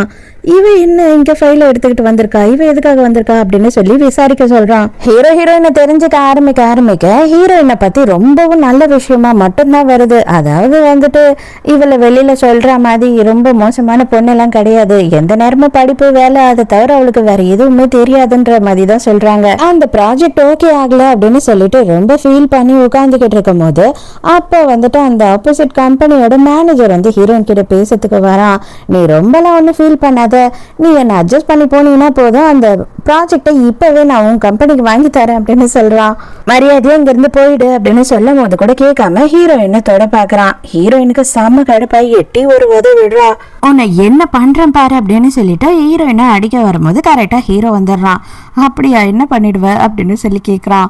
இவ என்ன இங்க ஃபைல எடுத்துக்கிட்டு வந்திருக்கா, இவ எதுக்காக வந்திருக்கா அப்படின்னு சொல்லி விசாரிக்க சொல்றான். ஹீரோயினை தெரிஞ்சுக்க ஆரம்பிக்க ஹீரோயினை பத்தி ரொம்பவும் நல்ல விஷயமா மட்டும்தான் வருது. அதாவது வந்துட்டு இவளை வெளியில சொல்ற மாதிரி ரொம்ப மோசமான பொண்ணெல்லாம் கிடையாது, எந்த நேரமும் படிப்பு வேலை அதை தவிர அவளுக்கு வேற எதுவுமே தெரியாதுன்ற மாதிரி தான் சொல்றாங்க. அந்த ப்ராஜெக்ட் ஓகே ஆகல அப்படின்னு சொல்லிட்டு ரொம்ப ஃபீல் பண்ணி உட்கார்ந்துகிட்டு இருக்கும் போது அப்போ வந்துட்டு அந்த ஆப்போசிட் கம்பெனியோட மேனேஜர் வந்து ஹீரோயின் கிட்ட பேசுறதுக்கு வரான். நீ ரொம்பலாம் ஒன்னும் ஃபீல் பண்ணாத, பண்ணாத, நீ என்னை அட்ஜஸ்ட் பண்ணி போனீங்கன்னா போதும், அந்த ப்ராஜெக்டை இப்பவே நான் உன் கம்பெனிக்கு வாங்கி தரேன் அப்படின்னு சொல்றான். மரியாதையா இங்கிருந்து போயிடு அப்படின்னு சொல்லும் போது கூட கேட்காம ஹீரோயினை தொட பாக்குறான். ஹீரோயினுக்கு செம்ம கடுப்பாய் எட்டி ஒரு உதவி விடுறா. உன்னை என்ன பண்றேன் பாரு அப்படின்னு சொல்லிட்டு ஹீரோயினை அடிக்க வரும்போது கரெக்டா ஹீரோ வந்துடுறான். அப்படியா, என்ன பண்ணிடுவ அப்படின்னு சொல்லி கேக்குறான்.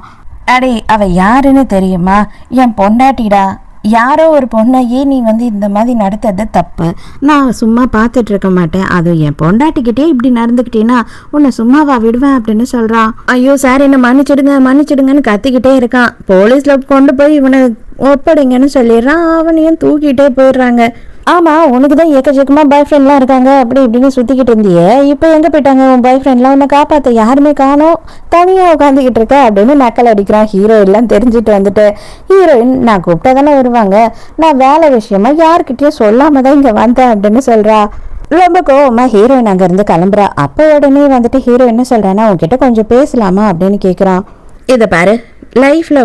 அடே, அவ யாருன்னு தெரியுமா? என் பொண்டாட்டிடா. யாரோ ஒரு பொண்ணையே நீ இந்த மாதிரி நடத்துறது தப்பு. நான் சும்மா பார்த்துட்டு இருக்க மாட்டேன். அதுவும் என் பொண்டாட்டிக்கிட்டே இப்படி நடந்துக்கிட்டேன்னா உன்னை சும்மாவா விடுவேன் அப்படின்னு சொல்றான். ஐயோ சார், என்ன மன்னிச்சிடுங்க மன்னிச்சிடுங்கன்னு கத்திக்கிட்டே இருக்கான். போலீஸ்ல கொண்டு போய் இவனை ஒப்படைங்கன்னு சொல்லிடுறான். அவனையும் தூக்கிட்டே போயிடுறாங்க. ஆமா, உனக்கு தான் ஏக்கச்சக்கமா பாய் ஃப்ரெண்ட்லாம் இருக்காங்க, அப்படி இப்படின்னு சுத்திக்கிட்டு இருந்தியே, இப்போ எங்க போயிட்டாங்க உன் பாய் ஃப்ரெண்ட்லாம்? உன்னை காப்பாத்த யாருமே காணோம், தனியா உட்காந்துக்கிட்டு இருக்க அப்படின்னு நக்கல் அடிக்கிறான். ஹீரோ எல்லாம் தெரிஞ்சுட்டு வந்துட்டு, ஹீரோயின் நான் கூப்பிட்டா தானே வருவாங்க, நான் வேலை விஷயமா யாருக்கிட்டயும் சொல்லாம தான் இங்க வந்தேன் அப்படின்னு சொல்றா. ரொம்ப கோவமா ஹீரோயின் அங்க இருந்து கிளம்புறா. அப்போ உடனே ஹீரோ என்ன சொல்றான்னா, உன்கிட்ட கொஞ்சம் பேசலாமா அப்படின்னு கேக்குறான். இதை பாரு, லைஃப்பில்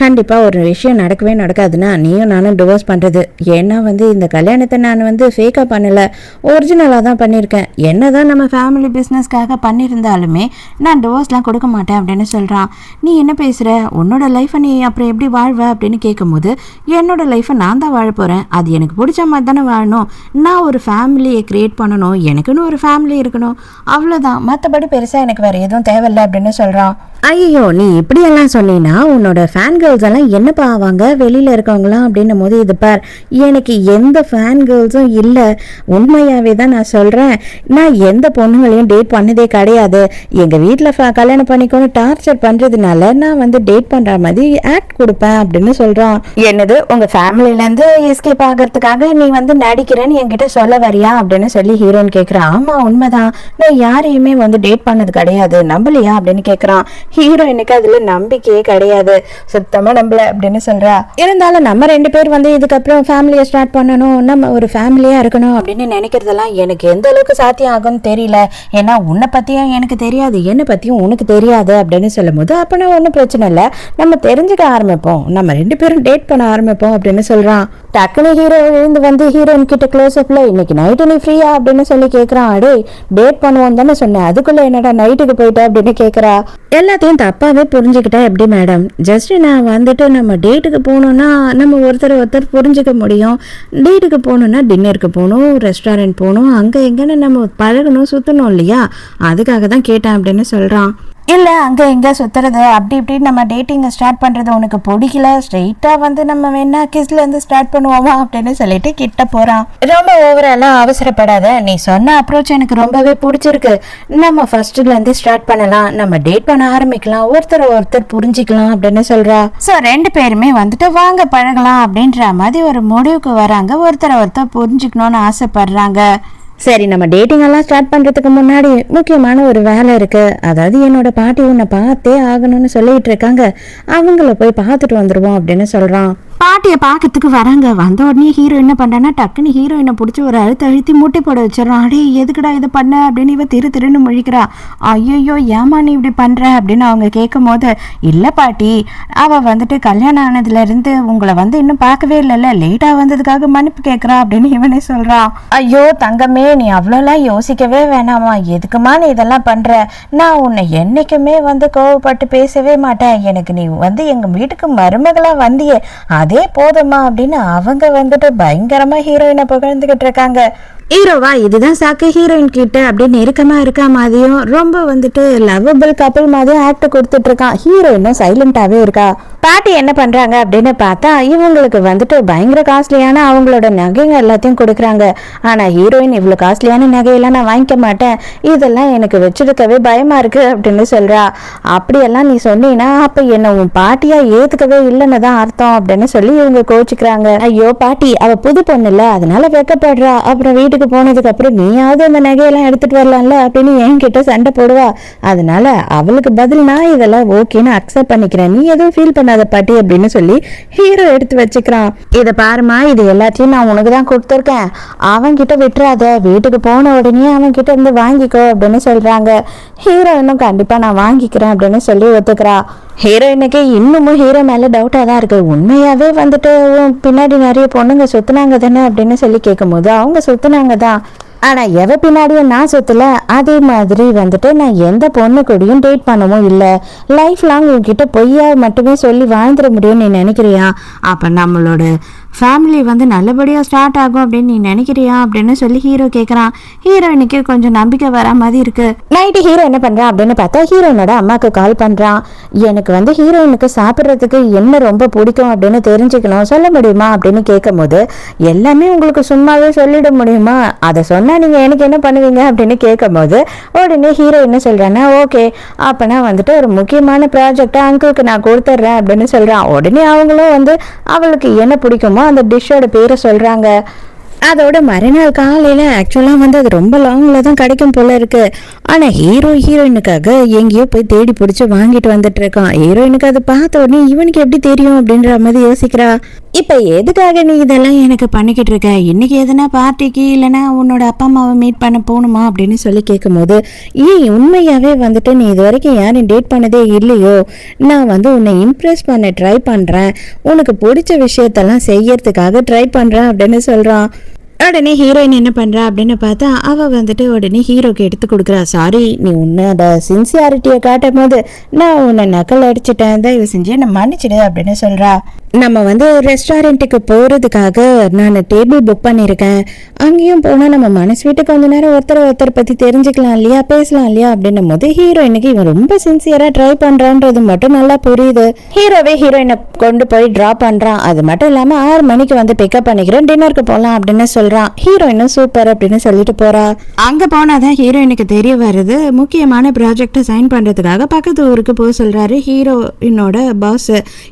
கண்டிப்பாக ஒரு விஷயம் நடக்கவே நடக்காதுன்னா நீயும் நானும் டிவோர்ஸ் பண்ணுறது. ஏன்னா இந்த கல்யாணத்தை நான் ஃபேக்காக பண்ணலை, ஒரிஜினலாக தான் பண்ணியிருக்கேன். என்ன தான் நம்ம ஃபேமிலி பிஸ்னஸ்க்காக பண்ணியிருந்தாலுமே நான் டிவோர்ஸ்லாம் கொடுக்க மாட்டேன் அப்படின்னு சொல்கிறான். நீ என்ன பேசுகிற? உன்னோட லைஃப்பை நீ அப்புறம் எப்படி வாழ்வ அப்படின்னு கேட்கும்போது, என்னோட லைஃப்பை நான் தான் வாழ போகிறேன், அது எனக்கு பிடிச்ச மாதிரி தானே வாழணும், நான் ஒரு ஃபேமிலியை க்ரியேட் பண்ணணும், எனக்குன்னு ஒரு ஃபேமிலி இருக்கணும், அவ்வளோதான், மற்றபடி பெருசாக எனக்கு வேறு எதுவும் தேவையில்லை அப்படின்னு சொல்கிறான். ஐயோ, நீ இப்படியெல்லாம் சொன்னீங்கன்னா உன்னோட ஃபேன் கேர்ள்ஸ் எல்லாம் என்ன பாவாங்க வெளியில் இருக்கவங்களாம் அப்படின்னும் போது, இது பார், எனக்கு எந்த ஃபேன் கேர்ள்ஸும் இல்லை, உண்மையாகவே தான் நான் சொல்கிறேன். நான் எந்த பொண்ணுங்களையும் டேட் பண்ணதே கிடையாது. எங்கள் வீட்டில் கல்யாணம் பண்ணிக்கொண்டு டார்ச்சர் பண்ணுறதுனால நான் டேட் பண்ணுற மாதிரி ஆக்ட் கொடுப்பேன் அப்படின்னு சொல்கிறான். என்னது, உங்கள் ஃபேமிலியிலேருந்து எஸ்கேப் ஆகிறதுக்காக நீ நடிக்கிறேன்னு என்கிட்ட சொல்ல வரியா அப்படின்னு சொல்லி ஹீரோயின் கேட்குறான். ஆமாம், உண்மைதான், நான் யாரையுமே டேட் பண்ணது கிடையாது, நம்பலையா அப்படின்னு கேட்குறான். ஹீரோயினுக்கு அதுல நம்பிக்கையே கிடையாது, சுத்தமா நம்பல அப்படின்னு சொல்றா. இருந்தாலும் நம்ம 2 பேர் இதுக்கப்புறம் ஃபேமிலியை ஸ்டார்ட் பண்ணணும், நம்ம ஒரு ஃபேமிலியா இருக்கணும் அப்படின்னு நினைக்கிறதெல்லாம் எனக்கு எந்த அளவுக்கு சாத்தியம் ஆகும்னு தெரியல. ஏன்னா உன்னை பத்தியும் எனக்கு தெரியாது, என்னை பத்தியும் உனக்கு தெரியாது அப்படின்னு சொல்லும் போது, அப்பனா ஒன்றும் பிரச்சனை இல்லை, நம்ம தெரிஞ்சுக்க ஆரம்பிப்போம், நம்ம 2 பேரும் டேட் பண்ண ஆரம்பிப்போம் அப்படின்னு சொல்றான். டக்குனு ஹீரோ எழுந்து ஹீரோயின் கிட்ட க்ளோஸ் அப்ல, இன்னைக்கு நைட்டு நீ ஃப்ரீயா அப்படின்னு சொல்லி கேட்கறான். அடே, டேட் பண்ணுவோம் தானே சொன்னேன், அதுக்குள்ள என்னடா நைட்டுக்கு போயிட்டா அப்படின்னு கேட்கறா. எல்லாத்தையும் தப்பாவே புரிஞ்சுக்கிட்டா எப்படி மேடம்? ஜஸ்ட் நான் நம்ம டேட்டுக்கு போகணும்னா நம்ம ஒருத்தர் புரிஞ்சுக்க முடியும். டேட்டுக்கு போகணும்னா டின்னருக்கு போகணும், ரெஸ்டாரண்ட் போகணும், அங்கே எங்கன்னு நம்ம பழகணும், சுற்றணும் இல்லையா? அதுக்காக தான் கேட்டேன் அப்படின்னு சொல்கிறான். இல்லை, அங்கே எங்கே சுற்றுறது அப்படி இப்படின்னு நம்ம டேட்டிங்கை ஸ்டார்ட் பண்ணுறது உனக்கு பிடிக்கல, ஸ்ட்ரெயிட்டாக நம்ம வேணா கிஸ்லேருந்து ஸ்டார்ட் பண்ணுவோமா அப்படின்னு சொல்லிட்டு கிட்ட போகிறான். ரொம்ப ஓவராலாம் அவசரப்படாத, நீ சொன்ன அப்ரோச் எனக்கு ரொம்பவே பிடிச்சிருக்கு, நம்ம ஃபர்ஸ்ட்லேருந்து ஸ்டார்ட் பண்ணலாம், நம்ம டேட் பண்ண ஆரம்பிக்கலாம், ஒருத்தர் புரிஞ்சிக்கலாம் அப்படின்னு சொல்கிறா. ஸோ 2 பேருமே வாங்க பழகலாம் அப்படின்ற மாதிரி ஒரு முடிவுக்கு வராங்க, ஒருத்தர் புரிஞ்சுக்கணும்னு ஆசைப்படுறாங்க. சரி, நம்ம டேட்டிங் எல்லாம் ஸ்டார்ட் பண்றதுக்கு முன்னாடி முக்கியமான ஒரு வேலை இருக்கு, அதாவது என்னோட பாட்டி உன்னை பார்த்தே ஆகணும்னு சொல்லிட்டு இருக்காங்க, அவங்கள போய் பார்த்துட்டு வந்துருவோம் அப்படின்னு சொல்றான். பாட்டியை பார்க்கறதுக்கு வராங்க. வந்த உடனே ஹீரோ என்ன பண்றான்னா, டக்குன்னு ஹீரோயினை பிடிச்சி ஒரு அழுத்தி முட்டி போட வச்சிடறான். அடே, எதுக்குடா இதை பண்ண அப்படின்னு இவ திருன்னு முழிக்கிறா. ஐயோ, ஏமா நீ இப்படி பண்ற அப்படின்னு அவங்க கேட்கும் போது, இல்லை பாட்டி, அவ கல்யாணம் ஆனதுல இருந்து உங்களை இன்னும் பார்க்கவே இல்லைல்ல, லேட்டா வந்ததுக்காக மன்னிப்பு கேட்கறா அப்படின்னு இவனே சொல்றான். ஐயோ தங்கமே, நீ அவ்வளோலாம் யோசிக்கவே வேணாமா, எதுக்குமா நீ இதெல்லாம் பண்ற? நான் உன்னை என்னைக்குமே கோவப்பட்டு பேசவே மாட்டேன், எனக்கு நீ எங்க வீட்டுக்கு மருமகளா வந்தியே அதே போதுமா அப்படின்னு அவங்க பயங்கரமா ஹீரோயினை புகழ்ந்துகிட்டு இருக்காங்க. ஹீரோவா இதுதான் சாக்கு ஹீரோயின் கிட்ட அப்படியே நெருக்கமா இருக்கா மாதிரியும் ரொம்ப லவ்வபிள் கப்பிள் மாதிரியும் ஆக்ட் கொடுத்துட்டு இருக்கான். ஹீரோயினும் சைலண்டாவே இருக்கா. பாட்டி என்ன பண்றாங்க அப்படின்னு பார்த்தா, இவங்களுக்கு பயங்கர காஸ்ட்லியான அவங்களோட நகைங்க எல்லாத்தையும் கொடுக்குறாங்க. ஆனா ஹீரோயின், இவ்வளவு காஸ்ட்லியான நகையெல்லாம் நான் வாங்கிக்க மாட்டேன், இதெல்லாம் எனக்கு வச்சிருக்கவே பயமா இருக்கு அப்படின்னு சொல்றா. அப்படியெல்லாம் நீ சொன்னீங்கன்னா அப்ப என்ன உன் பாட்டியா ஏத்துக்கவே இல்லைன்னு தான் அர்த்தம் அப்படின்னு சொல்லி இவங்க கோச்சிக்கிறாங்க. ஐயோ பாட்டி, அவ புது பொண்ணு இல்ல, அதனால வெக்கப்படுறா, அப்புறம் வீட்டுக்கு போனதுக்கு அப்புறம் நீயாவது அந்த நகையெல்லாம் எடுத்துட்டு வரலாம்ல அப்படின்னு என்கிட்ட சண்டை போடுவா, அதனால அவளுக்கு பதில் நான் இதெல்லாம் ஓகேன்னு அக்செப்ட் பண்ணிக்கிறேன், நீ எதுவும் ஃபீல் பண்ணாத பாட்டி அப்படின்னு சொல்லி ஹீரோ எடுத்து வச்சுக்கிறான். இதை பாருமா, இது எல்லாத்தையும் நான் உனக்கு தான் கொடுத்துருக்கேன், அவன்கிட்ட விட்டுறாத, வீட்டுக்கு போன உடனே அவன்கிட்ட இருந்து வாங்கிக்கோ அப்படின்னு சொல்றாங்க. ஹீரோயினும் கண்டிப்பா நான் வாங்கிக்கிறேன் அப்படின்னு சொல்லி ஒத்துக்கிறா. ஹீரோயினுக்கு இன்னமும் ஹீரோ மேல டவுட்டா தான் இருக்கு, உண்மையாவே பின்னாடி நிறைய பொண்ணுங்க சுத்தினாங்க தானே அப்படின்னு சொல்லி கேட்கும் போது, அவங்க சுத்தினாங்க தான், ஆனா எவ பின்னாடியும் நான் சுத்தல. அதே மாதிரி வந்துட்டு நான் எந்த பொண்ணு கூடயும் டேட் பண்ணவும் இல்லை. லைஃப் லாங் உங்ககிட்ட பொய்யா மட்டுமே சொல்லி வாழ்ந்துட முடியும்னு நீ நினைக்கிறியா? அப்ப நம்மளோட ஃபேமிலி வந்து நல்லபடியாக ஸ்டார்ட் ஆகும் அப்படின்னு நீ நினைக்கிறியா அப்படின்னு சொல்லி ஹீரோ கேட்குறான். ஹீரோயினுக்கு கொஞ்சம் நம்பிக்கை வர மாதிரி இருக்கு. நைட்டு ஹீரோ என்ன பண்ணுறான் அப்படின்னு பார்த்தா ஹீரோயினோட அம்மாவுக்கு கால் பண்ணுறான். எனக்கு வந்து ஹீரோயினுக்கு சாப்பிட்றதுக்கு என்ன ரொம்ப பிடிக்கும் அப்படின்னு தெரிஞ்சுக்கணும், சொல்ல முடியுமா அப்படின்னு கேட்கும் போது, எல்லாமே உங்களுக்கு சும்மாவே சொல்லிட முடியுமா, அதை சொன்னால் நீங்கள் எனக்கு என்ன பண்ணுவீங்க அப்படின்னு கேட்கும் போது உடனே ஹீரோ என்ன சொல்கிறான்னா, ஓகே அப்போனா வந்துட்டு ஒரு முக்கியமான ப்ராஜெக்டை அங்கிளுக்கு நான் கொடுத்துட்றேன் அப்படின்னு சொல்கிறான். உடனே அவங்களும் வந்து அவளுக்கு என்ன பிடிக்குமோ அந்த டிஷ்ஷோட பேரை சொல்றாங்க. அதோட மறுநாள் காலையில் ஆக்சுவலாக வந்து அது ரொம்ப லாங்கில் தான் கிடைக்கும் போல இருக்கு. ஆனால் ஹீரோயினுக்காக எங்கேயோ போய் தேடி பிடிச்சி வாங்கிட்டு வந்துட்டு இருக்கான். ஹீரோயினுக்கு அதை பார்த்த உடனே இவனுக்கு எப்படி தெரியும் அப்படின்ற மாதிரி யோசிக்கிறா. இப்போ எதுக்காக நீ இதெல்லாம் எனக்கு பண்ணிக்கிட்டு இருக்க, இன்னைக்கு எதுனா பார்ட்டிக்கு இல்லைன்னா உன்னோட அப்பா அம்மாவை மீட் பண்ண போகணுமா அப்படின்னு சொல்லி கேட்கும் போது, ஏன் உண்மையாகவே வந்துட்டு நீ இது வரைக்கும் யாரும் டேட் பண்ணதே இல்லையோ, நான் வந்து உன்னை இம்ப்ரெஸ் பண்ண ட்ரை பண்ணுறேன், உனக்கு பிடிச்ச விஷயத்தெல்லாம் செய்யறதுக்காக ட்ரை பண்ணுறேன் அப்படின்னு சொல்கிறான். உடனே ஹீரோயின் என்ன பண்ணுறா அப்படின்னு பார்த்தா அவள் வந்துட்டு உடனே ஹீரோக்கு எடுத்து கொடுக்குறா. சாரி, நீ உன்னோட சின்சியாரிட்டியை காட்டும் போது நான் உன்னை நக்கல் அடிச்சிட்டேன், தயவு செஞ்சு என்னை மன்னிச்சிடு அப்படின்னு சொல்கிறா. நம்ம வந்து ரெஸ்டாரண்ட்டுக்கு போகிறதுக்காக நான் டேபிள் புக் பண்ணியிருக்கேன். அங்கேயும் போனால் நம்ம மனசு விட்டு கொஞ்ச நேரம் ஒருத்தர் பற்றி தெரிஞ்சுக்கலாம் இல்லையா, பேசலாம் இல்லையா அப்படின்னும் போது ஹீரோயினுக்கு இவன் ரொம்ப சின்சியராக ட்ரை பண்ணுறான்றது மட்டும் நல்லா புரியுது. ஹீரோவே ஹீரோயினை கொண்டு போய் ட்ராப் பண்ணுறான். அது மட்டும் இல்லாமல் 6 மணிக்கு வந்து பிக்கப் பண்ணிக்கிறேன், டின்னருக்கு போகலாம் அப்படின்னு சொல்கிறான். ஹீரோயினும் சூப்பர் அப்படின்னு சொல்லிட்டு போகிறா. அங்கே போனாதான் ஹீரோயினுக்கு தெரிய வருது, முக்கியமான ப்ராஜெக்டை சைன் பண்ணுறதுக்காக பக்கத்து ஊருக்கு போக சொல்கிறாரு ஹீரோயினோட பாஸ்.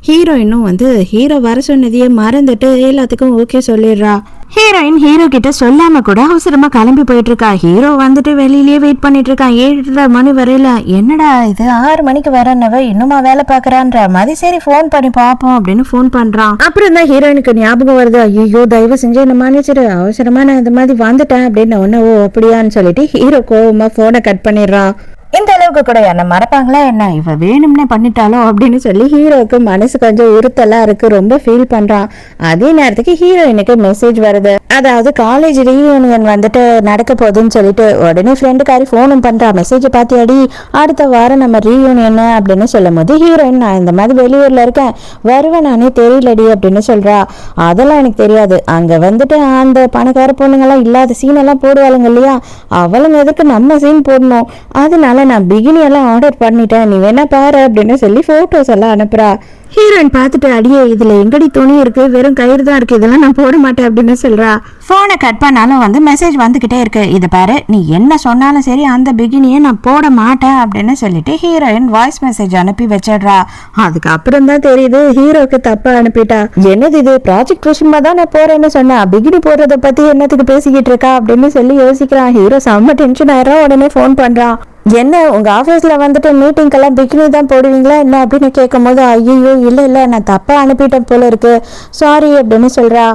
ஹீரோயினும் வந்து ஹீரோ வர சொன்னதையே மறந்துட்டு எல்லாத்துக்கும் ஓகே சொல்லிடுறா. ஹீரோயின் ஹீரோ கிட்ட சொல்லாம கூட அவசரமா கிளம்பி போயிட்டு இருக்கா. ஹீரோ வந்துட்டு வெளியிலேயே வெயிட் பண்ணிட்டு இருக்கான். 7:30 மணி வரையில என்னடா இது 6 மணிக்கு வரனவ இன்னுமா வேலை பாக்குறான்ற மாதிரி, சரி போன் பண்ணி பாப்போம் அப்படின்னு போன் பண்றான். அப்புறம் தான் ஹீரோயினுக்கு ஞாபகம் வருது, ஐயோ தயவு செஞ்சு என்ன மன்னிச்சிரு, அவசரமா நான் இந்த மாதிரி வந்துட்டேன் அப்படின்னு. ஒன்னு ஓ அப்படியான்னு சொல்லிட்டு ஹீரோ கோவமா போனை கட் பண்ணிடுறான். இந்த அளவுக்கு கூட என்ன மறப்பாங்களா என்ன, இவ வேணும்னே பண்ணிட்டாலோ அப்படின்னு சொல்லி ஹீரோவுக்கு மனசு கொஞ்சம் உறுத்தலா இருக்கு, ரொம்ப ஃபீல் பண்றான். அதே நேரத்துக்கு ஹீரோயினுக்கு மெசேஜ் வருது, அதாவது காலேஜ் ரீயூனியன் வந்துட்டு நடக்க போகுதுன்னு சொல்லிட்டு. உடனே ஃப்ரெண்டுக்காரி ஃபோனும் பண்றா, மெசேஜ் பாத்தியாடி, அடுத்த வாரம் நம்ம ரீயூனியன் அப்படின்னு சொல்லும் போது ஹீரோயின், நான் இந்த மாதிரி வெளியூர்ல இருக்கேன், வருவேன் நானே தெரியலடி அப்படின்னு சொல்றா. அதெல்லாம் எனக்கு தெரியாது, அங்க வந்துட்டு அந்த பணக்கார பொண்ணுங்கெல்லாம் இல்லாத சீன் எல்லாம் போடுவாளுங்க இல்லையா, அவளுங்க எதுக்கு நம்ம சீன் போடணும், அதனால நான் பிகினி எல்லாம் ஆர்டர் பண்ணிட்டேன், நீ வேணா பாரு அப்படின்னு சொல்லி போட்டோஸ் எல்லாம் அனுப்புறா. ஹீரோயின் பார்த்துட்டு, அடியே இதுல எங்கடி துணி இருக்கு, வெறும் கயிறு தான் இருக்கு, இதெல்லாம் நான் போட மாட்டேன் அப்படின்னு சொல்றா. போனை கட் பண்ணாலும் வந்து மெசேஜ் வந்துகிட்டே இருக்கு, இது பாரு நீ என்ன சொன்னாலும் சரி அந்த பிகினியை நான் போட மாட்டேன் அப்படின்னு சொல்லிட்டு ஹீரோயின் வாய்ஸ் மெசேஜ் அனுப்பி வச்சிடுறா. அதுக்கப்புறம் தான் தெரியுது ஹீரோக்கு தப்பா அனுப்பிட்டா. என்னது இது, ப்ராஜெக்ட் விஷயமா தான் நான் போறேன்னு சொன்னேன், பிகினி போடுறத பத்தி என்னத்துக்கு பேசிக்கிட்டு இருக்கா அப்படின்னு சொல்லி யோசிக்கிறான். ஹீரோ செம்ம டென்ஷன் ஆயிரம். உடனே போன் பண்றான், என்ன உங்க ஆஃபீஸ்ல வந்துட்டு மீட்டிங்கெல்லாம் பிகினி தான் போடுவீங்களா என்ன அப்படின்னு கேட்கும் போது, ஐயோ இல்லை நான் தப்பா அனுப்பிட்டேன் போல இருக்கு, சாரி அப்படின்னு சொல்றா.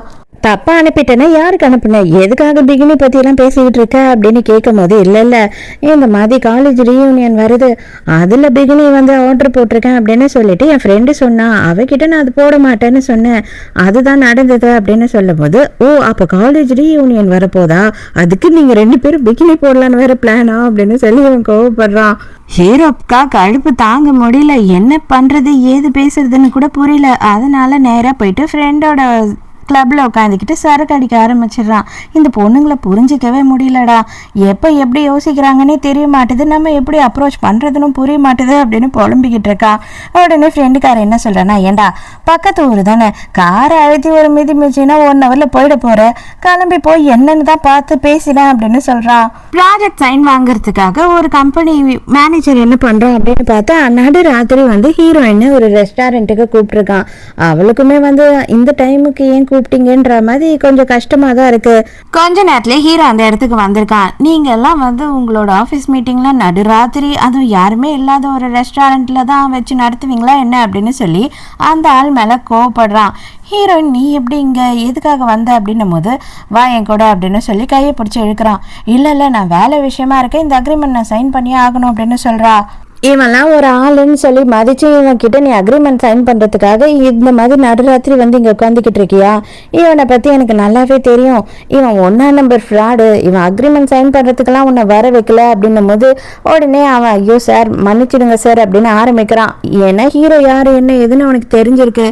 தப்பா அனுப்பிட்டேன்னா யாருக்கு அனுப்புனேன், எதுக்காக பிகினி பத்தி எல்லாம் பேசிக்கிட்டு இருக்க அப்படின்னு கேட்கும் போது, இல்ல இந்த மாதிரி காலேஜ் ரீயூனியன் வருது, அதுல பிகினி வந்து ஆர்டர் போட்டிருக்கேன் அப்படின்னு சொல்லிட்டு என் ஃப்ரெண்டு சொன்னா, அவகிட்ட நான் அது போட மாட்டேன்னு சொன்னேன், அதுதான் நடந்தது அப்படின்னு சொல்லும் போது, ஓ அப்ப காலேஜ் ரீயூனியன் வரப்போதா, அதுக்கு நீங்க 2 பேரும் பிகினி போடலான்னு வேற பிளானா அப்படின்னு சொல்லி அவன் கோவப்படுறான். ஹீரோக்கா கழுப்பு தாங்க முடியல, என்ன பண்றது ஏது பேசுறதுன்னு கூட புரியல. அதனால நேரா போயிட்டு ஃப்ரெண்டோட கிளப்ல உட்காந்துக்கிட்டு சரக்கு அடிக்க ஆரம்பிச்சிடுறான். இந்த பொண்ணுங்களை புரிஞ்சிக்கவே முடியலடா, எப்போ எப்படி யோசிக்கிறாங்கன்னே தெரிய மாட்டுது, நம்ம எப்படி அப்ரோச் பண்ணுறதுன்னு புரிய மாட்டுது அப்படின்னு புலம்பிக்கிட்டு இருக்கா. உடனே ஃப்ரெண்டுக்கார என்ன சொல்கிறேன்னா, ஏண்டா பக்கத்து ஊர் தானே, காரை அழுத்தி ஒரு மிதி மிதிச்சுன்னா 1 ஹவர்ல போயிட போற, கிளம்பி போய் என்னன்னு தான் பார்த்து பேசினேன் அப்படின்னு சொல்கிறான். ப்ராஜெக்ட் சைன் வாங்குறதுக்காக ஒரு கம்பெனி மேனேஜர் என்ன பண்ணுறான் அப்படின்னு பார்த்தா, நடு ராத்திரி வந்து ஹீரோயின்னு ஒரு ரெஸ்டாரண்ட்டுக்கு கூப்பிட்டுருக்கான். அவளுக்குமே வந்து இந்த டைமுக்கு ஏன் கூப்பிட்டீங்கன்ற மாதிரி கொஞ்சம் கஷ்டமா தான் இருக்கு. கொஞ்ச நேரத்துல ஹீரோ அந்த இடத்துக்கு வந்திருக்கான். நீங்க எல்லாம் வந்து உங்களோட ஆஃபீஸ் மீட்டிங்ல நடுராத்திரி அதுவும் யாருமே இல்லாத ஒரு ரெஸ்டாரண்ட்ல தான் வச்சு நடத்துவீங்களா என்ன அப்படின்னு சொல்லி அந்த ஆள் மேல கோவப்படுறான். ஹீரோயின், நீ எப்படி இங்க எதுக்காக வந்த அப்படின்னும் போது, வா என் கூட அப்படின்னு சொல்லி கையை பிடிச்சி இழுக்கிறான். இல்ல நான் வேலை விஷயமா இருக்கேன், இந்த அக்ரிமெண்ட் நான் சைன் பண்ணியே ஆகணும் அப்படின்னு சொல்றா. இவன்லாம் ஒரு ஆளுன்னு சொல்லி மதிச்சு இவன் கிட்ட நீ அக்ரிமெண்ட் சைன் பண்றதுக்காக இந்த மாதிரி நடுராத்திரி வந்து இங்க உட்காந்துக்கிட்டு இருக்கியா? இவனை பத்தி எனக்கு நல்லாவே தெரியும். இவன் 1ஆம் நம்பர் ஃப்ராடு. இவன் அக்ரிமெண்ட் சைன் பண்றதுக்கெல்லாம் உன்னை வர வைக்கல அப்படின்னும் போது உடனே அவன் ஐயோ சார் மன்னிச்சிடுங்க சார் அப்படின்னு ஆரம்பிக்கிறான். ஏன்னா ஹீரோ யாரு என்ன எதுன்னு அவனுக்கு தெரிஞ்சிருக்கு.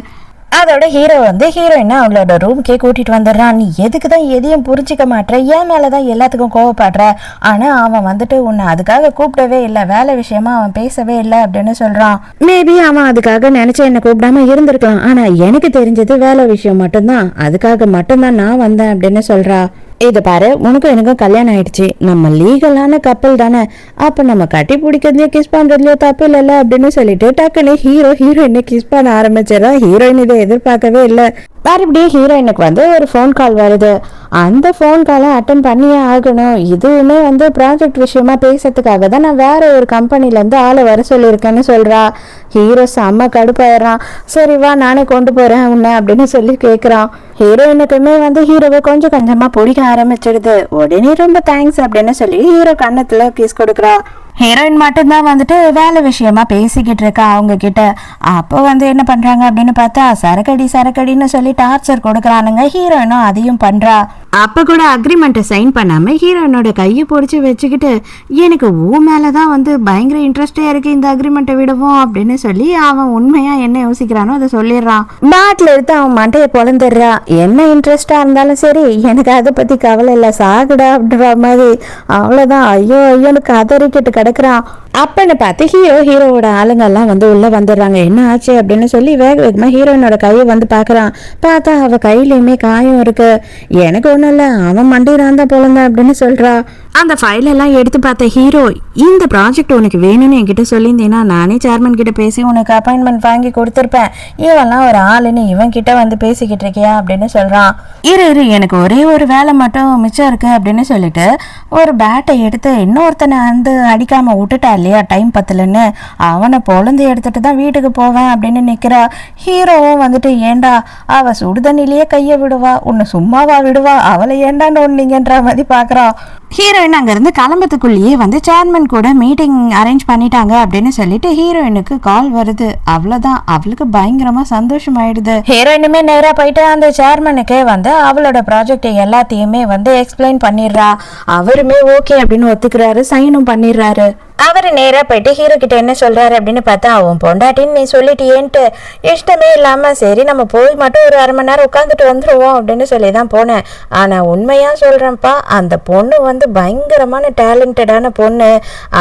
அதோட ஹீரோ வந்து ஹீரோயினை அவங்களோட ரூம்க்கே கூட்டிட்டு வந்துடுறான். நீ எதுக்கு தான் எதையும் புரிஞ்சிக்க மாட்டேற, ஏன் மேலதான் எல்லாத்துக்கும் கோவப்படுற, ஆனா அவன் வந்துட்டு உன்னை அதுக்காக கூப்பிடவே இல்லை, வேலை விஷயமா அவன் பேசவே இல்லை அப்படின்னு சொல்றான். மேபி அவன் அதுக்காக நினைச்ச என்ன கூப்பிடாம இருந்திருக்கலாம், ஆனா எனக்கு தெரிஞ்சது வேலை விஷயம் மட்டும்தான், அதுக்காக மட்டும்தான் நான் வந்தேன் அப்படின்னு சொல்றா. இது பாரு, உனக்கும் எனக்கும் கல்யாணம் ஆயிடுச்சு, நம்ம லீகலான கப்பல் தானே, அப்ப நம்ம கட்டி பிடிக்கிறதுலயோ கிஸ் பண்றதுலயோ தப்பு இல்லைல்ல அப்படின்னு சொல்லிட்டு டக்குன்னு ஹீரோயினை கிஸ் பண்ண ஆரம்பிச்சிடறா. ஹீரோயின் இதை எதிர்பார்க்கவே இல்லை. மறுபடியும் ஹீரோயினுக்கு வந்து ஒரு ஃபோன் கால் வருது. அந்த ஃபோன் காலை அட்டன் பண்ணியே ஆகணும். இதுவுமே வந்து ப்ராஜெக்ட் விஷயமா பேசுறதுக்காக தான் நான் வேற ஒரு கம்பெனிலேருந்து ஆளை வர சொல்லியிருக்கேன்னு சொல்றா. ஹீரோ செம்ம கடுப்பாயிடுறான். சரி வா நானே கொண்டு போறேன் உன்னை அப்படின்னு சொல்லி கேட்குறான். ஹீரோயினுக்குமே வந்து ஹீரோவை கொஞ்சம் கொஞ்சமா பிடிக்க ஆரம்பிச்சிடுது. உடனே ரொம்ப தேங்க்ஸ் அப்படின்னு சொல்லி ஹீரோ கண்ணத்துல கிஸ் கொடுக்குறா. ஹீரோயின் மட்டும்தான் வந்துட்டு வேலை விஷயமா பேசிக்கிட்டு இருக்கா அவங்க கிட்ட. அப்போ வந்து என்ன பண்றாங்க அப்படின்னு பார்த்தா சரக்கடின்னு சொல்லி டார்ச்சர் கொடுக்குறானுங்க. ஹீரோயினும் அதையும் பண்றா. அப்ப கூட அக்ரிமெண்ட்டை சைன் பண்ணாம ஹீரோயினோட கையை பிடிச்சி வச்சுக்கிட்டு எனக்கு ஊ மேலதான் வந்து பயங்கர இன்ட்ரெஸ்டா இருக்கு, இந்த அக்ரிமெண்ட்டை விடுவோம் அப்படின்னு சொல்லி அவன் உண்மையா என்ன யோசிக்கிறானோ அதை சொல்லிடுறான். பாட்டில் எடுத்து அவன் மண்டையை பொழந்துடுறா. என்ன இன்ட்ரெஸ்டா இருந்தாலும் சரி எனக்கு அதை பத்தி கவலை இல்லை, சாகுடா அப்படின்ற மாதிரி. அவ்வளவுதான் ஐயோ ஐயோன்னு கதறிக்கிட்டு கிடக்குறான். அப்பன்னு பார்த்து ஹீரோவோட ஆளுங்கெல்லாம் வந்து உள்ள வந்துடுறாங்க. என்ன ஆச்சு அப்படின்னு சொல்லி வேகமா ஹீரோயினோட கையை வந்து பாக்குறான். பார்த்தா அவ கையிலயுமே காயம் இருக்கு. எனக்கு ஒண்ணும் இல்ல, அவன் மண்டிரான் தான் போலங்க அப்படின்னு சொல்றா. அந்த ஃபைல் எல்லாம் எடுத்து பார்த்த ஹீரோ, இந்த ப்ராஜெக்ட் உனக்கு வேணும்னு என்கிட்ட சொல்லியிருந்தேன்னா நானே சேர்மன் கிட்ட பேசி உனக்கு அப்பாயின்மெண்ட் வாங்கி கொடுத்துருப்பேன். இவெல்லாம் ஒரு ஆளுன்னு இவன் கிட்ட வந்து பேசிக்கிட்டு இருக்கியா அப்படின்னு சொல்றான். இரு எனக்கு ஒரே ஒரு வேலை மட்டும் மிச்சம் இருக்கு அப்படின்னு சொல்லிட்டு ஒரு பேட்டை எடுத்து இன்னொருத்தனை வந்து அடிக்காம விட்டுட்டா இல்லையா டைம் பத்தலன்னு, அவனை பொழுந்து எடுத்துட்டு தான் வீட்டுக்கு போவேன் அப்படின்னு நிக்கிறா. ஹீரோவும் வந்துட்டு ஏண்டா அவ சுடுதண்ணிலேயே கைய விடுவா, உன்னை சும்மாவா விடுவா, அவளை ஏண்டான்னு ஒன்னீங்கன்ற மாதிரி பாக்குறான். ஹீரோயின் அங்கிருந்து கிளம்பத்துக்குள்ளேயே வந்து சேர்மன் கூட மீட்டிங் அரேஞ்ச் பண்ணிட்டாங்க அப்படின்னு சொல்லிட்டு ஹீரோயினுக்கு கால் வருது. அவ்வளவுதான், அவளுக்கு பயங்கரமா சந்தோஷம் ஆயிடுது. ஹீரோயினுமே நேரா போயிட்டு அந்த சேர்மனுக்கு வந்து அவளோட ப்ராஜெக்ட் எல்லாத்தையுமே வந்து எக்ஸ்பிளைன் பண்ணிடுறா. அவருமே ஓகே அப்படின்னு ஒத்துக்கிறாரு, சைனும் பண்ணிடுறாரு. அவரு நேரா போயிட்டு ஹீரோ கிட்ட என்ன சொல்றாரு அப்படின்னு பார்த்தா, அவன் பொண்டாட்டின்னு நீ சொல்லிட்டியேன்ட்டு இஷ்டமே இல்லாம சரி நம்ம போய் மட்டும் ஒரு அரை மணி நேரம் உட்காந்துட்டு வந்துருவோம் அப்படின்னு சொல்லிதான் போனேன். ஆனா உண்மையா சொல்றேன்ப்பா, அந்த பொண்ணு வந்து பயங்கரமான டேலண்டடான பொண்ணு,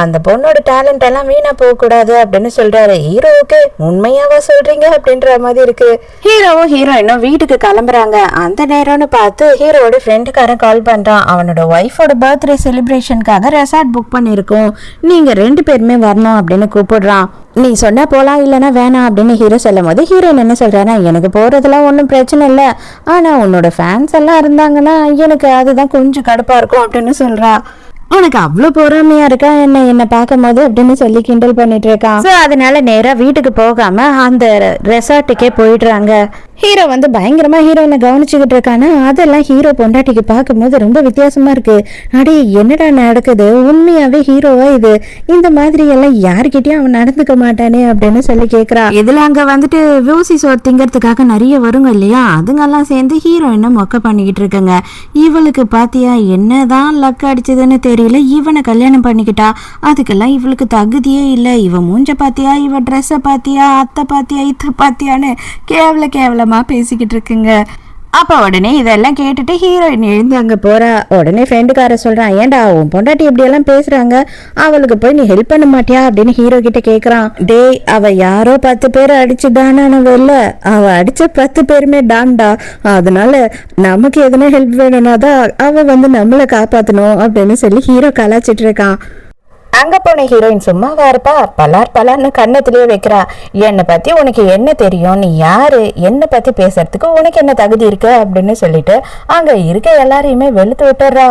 அந்த பொண்ணோட டேலண்ட் எல்லாம் வீணா போக கூடாது அப்படின்னு சொல்றாரு. ஹீரோவுக்கு உண்மையாவா சொல்றீங்க அப்படின்ற மாதிரி இருக்கு. ஹீரோவும் ஹீரோயினும் வீட்டுக்கு கிளம்புறாங்க. அந்த நேரம்னு பார்த்து ஹீரோவோட ஃப்ரெண்டுக்காரன் கால் பண்றான். அவனோட ஒய்ஃபோட பர்த்டே செலிப்ரேஷனுக்காக ரெசார்ட் புக் பண்ணிருக்கோம், நீங்க 2 பேருமே வரணும் அப்படின்னு கூப்பிடுறான். நீ சொன்னா போலாம் இல்லைன்னா வேணாம் அப்படின்னு ஹீரோ சொல்லும் போது ஹீரோயின் என்ன சொல்றானா, எனக்கு போறதெல்லாம் ஒன்றும் பிரச்சனை இல்லை, ஆனா உன்னோட ஃபேன்ஸ் எல்லாம் இருந்தாங்கன்னா எனக்கு அதுதான் கொஞ்சம் கடுப்பா இருக்கும் அப்படின்னு சொல்றா. உனக்கு அவ்வளவு பொறாமையா இருக்கா என்ன பார்க்கும் போது அப்படின்னு சொல்லி கிண்டல் பண்ணிட்டு இருக்கான். சோ அதனால நேரா வீட்டுக்கு போகாம அந்த ரெசார்ட்டுக்கே போயிடுறாங்க. ஹீரோ வந்து பயங்கரமா ஹீரோயினை கவனிச்சுக்கிட்டு இருக்கானா, அதெல்லாம் ஹீரோ பொண்டாட்டிக்கு பார்க்கும்போது ரொம்ப வித்தியாசமா இருக்கு. அடே என்னடா நடக்குது, உண்மையாவே ஹீரோவா இது, இந்த மாதிரி எல்லாம் யாருக்கிட்டயும் அவன் நடந்துக்க மாட்டானே அப்படின்னு சொல்லி கேக்குறா. இதுல அங்க வந்துட்டு வியூசி சோர் திங்கிறதுக்காக நிறைய வருங்க இல்லையா, அதுங்கெல்லாம் சேர்ந்து ஹீரோயினை மொக்க பண்ணிக்கிட்டு இருக்குங்க. இவளுக்கு பாத்தியா என்னதான் லக் அடிச்சதுன்னு தெரியல, இவனை கல்யாணம் பண்ணிக்கிட்டா, அதுக்கெல்லாம் இவளுக்கு தகுதியே இல்லை, இவ மூஞ்ச பாத்தியா, இவ ட்ரெஸ்ஸ பாத்தியா, அத்தை பாத்தியா, இத்த பாத்தியான்னு கேவலமா பேசிக்கிட்டு இருக்குங்க. அப்ப உடனே இதெல்லாம் கேட்டுட்டு ஹீரோயின் எழுந்து அங்க போறா. உடனே ஃப்ரெண்டுக்கார சொல்றான், ஏண்டா உன் பொண்டாட்டி இப்படி எல்லாம் பேசுறாங்க, அவளுக்கு போய் நீ ஹெல்ப் பண்ண மாட்டியா அப்படின்னு ஹீரோ கிட்ட கேக்குறான். டேய் அவ யாரோ 10 பேரை அடிச்சுதானு இல்ல, அவ அடிச்ச 10 பேருமே டான்டா, அதனால நமக்கு எதுனா ஹெல்ப் வேணும்னாதான் அவ வந்து நம்மளை காப்பாத்தணும் அப்படின்னு சொல்லி ஹீரோ கலாச்சிட்டு இருக்கான். அங்க போன ஹீரோயின் சும்மாவா இருப்பா, பலார்னு கண்ணத்திலேயே வைக்கிறா. என்னை பத்தி உனக்கு என்ன தெரியும், நீ யாரு, என்னை பத்தி பேசுறதுக்கு உனக்கு என்ன தகுதி இருக்கு அப்படின்னு சொல்லிட்டு அங்க இருக்க எல்லாரையுமே வெளுத்து விட்டுறா.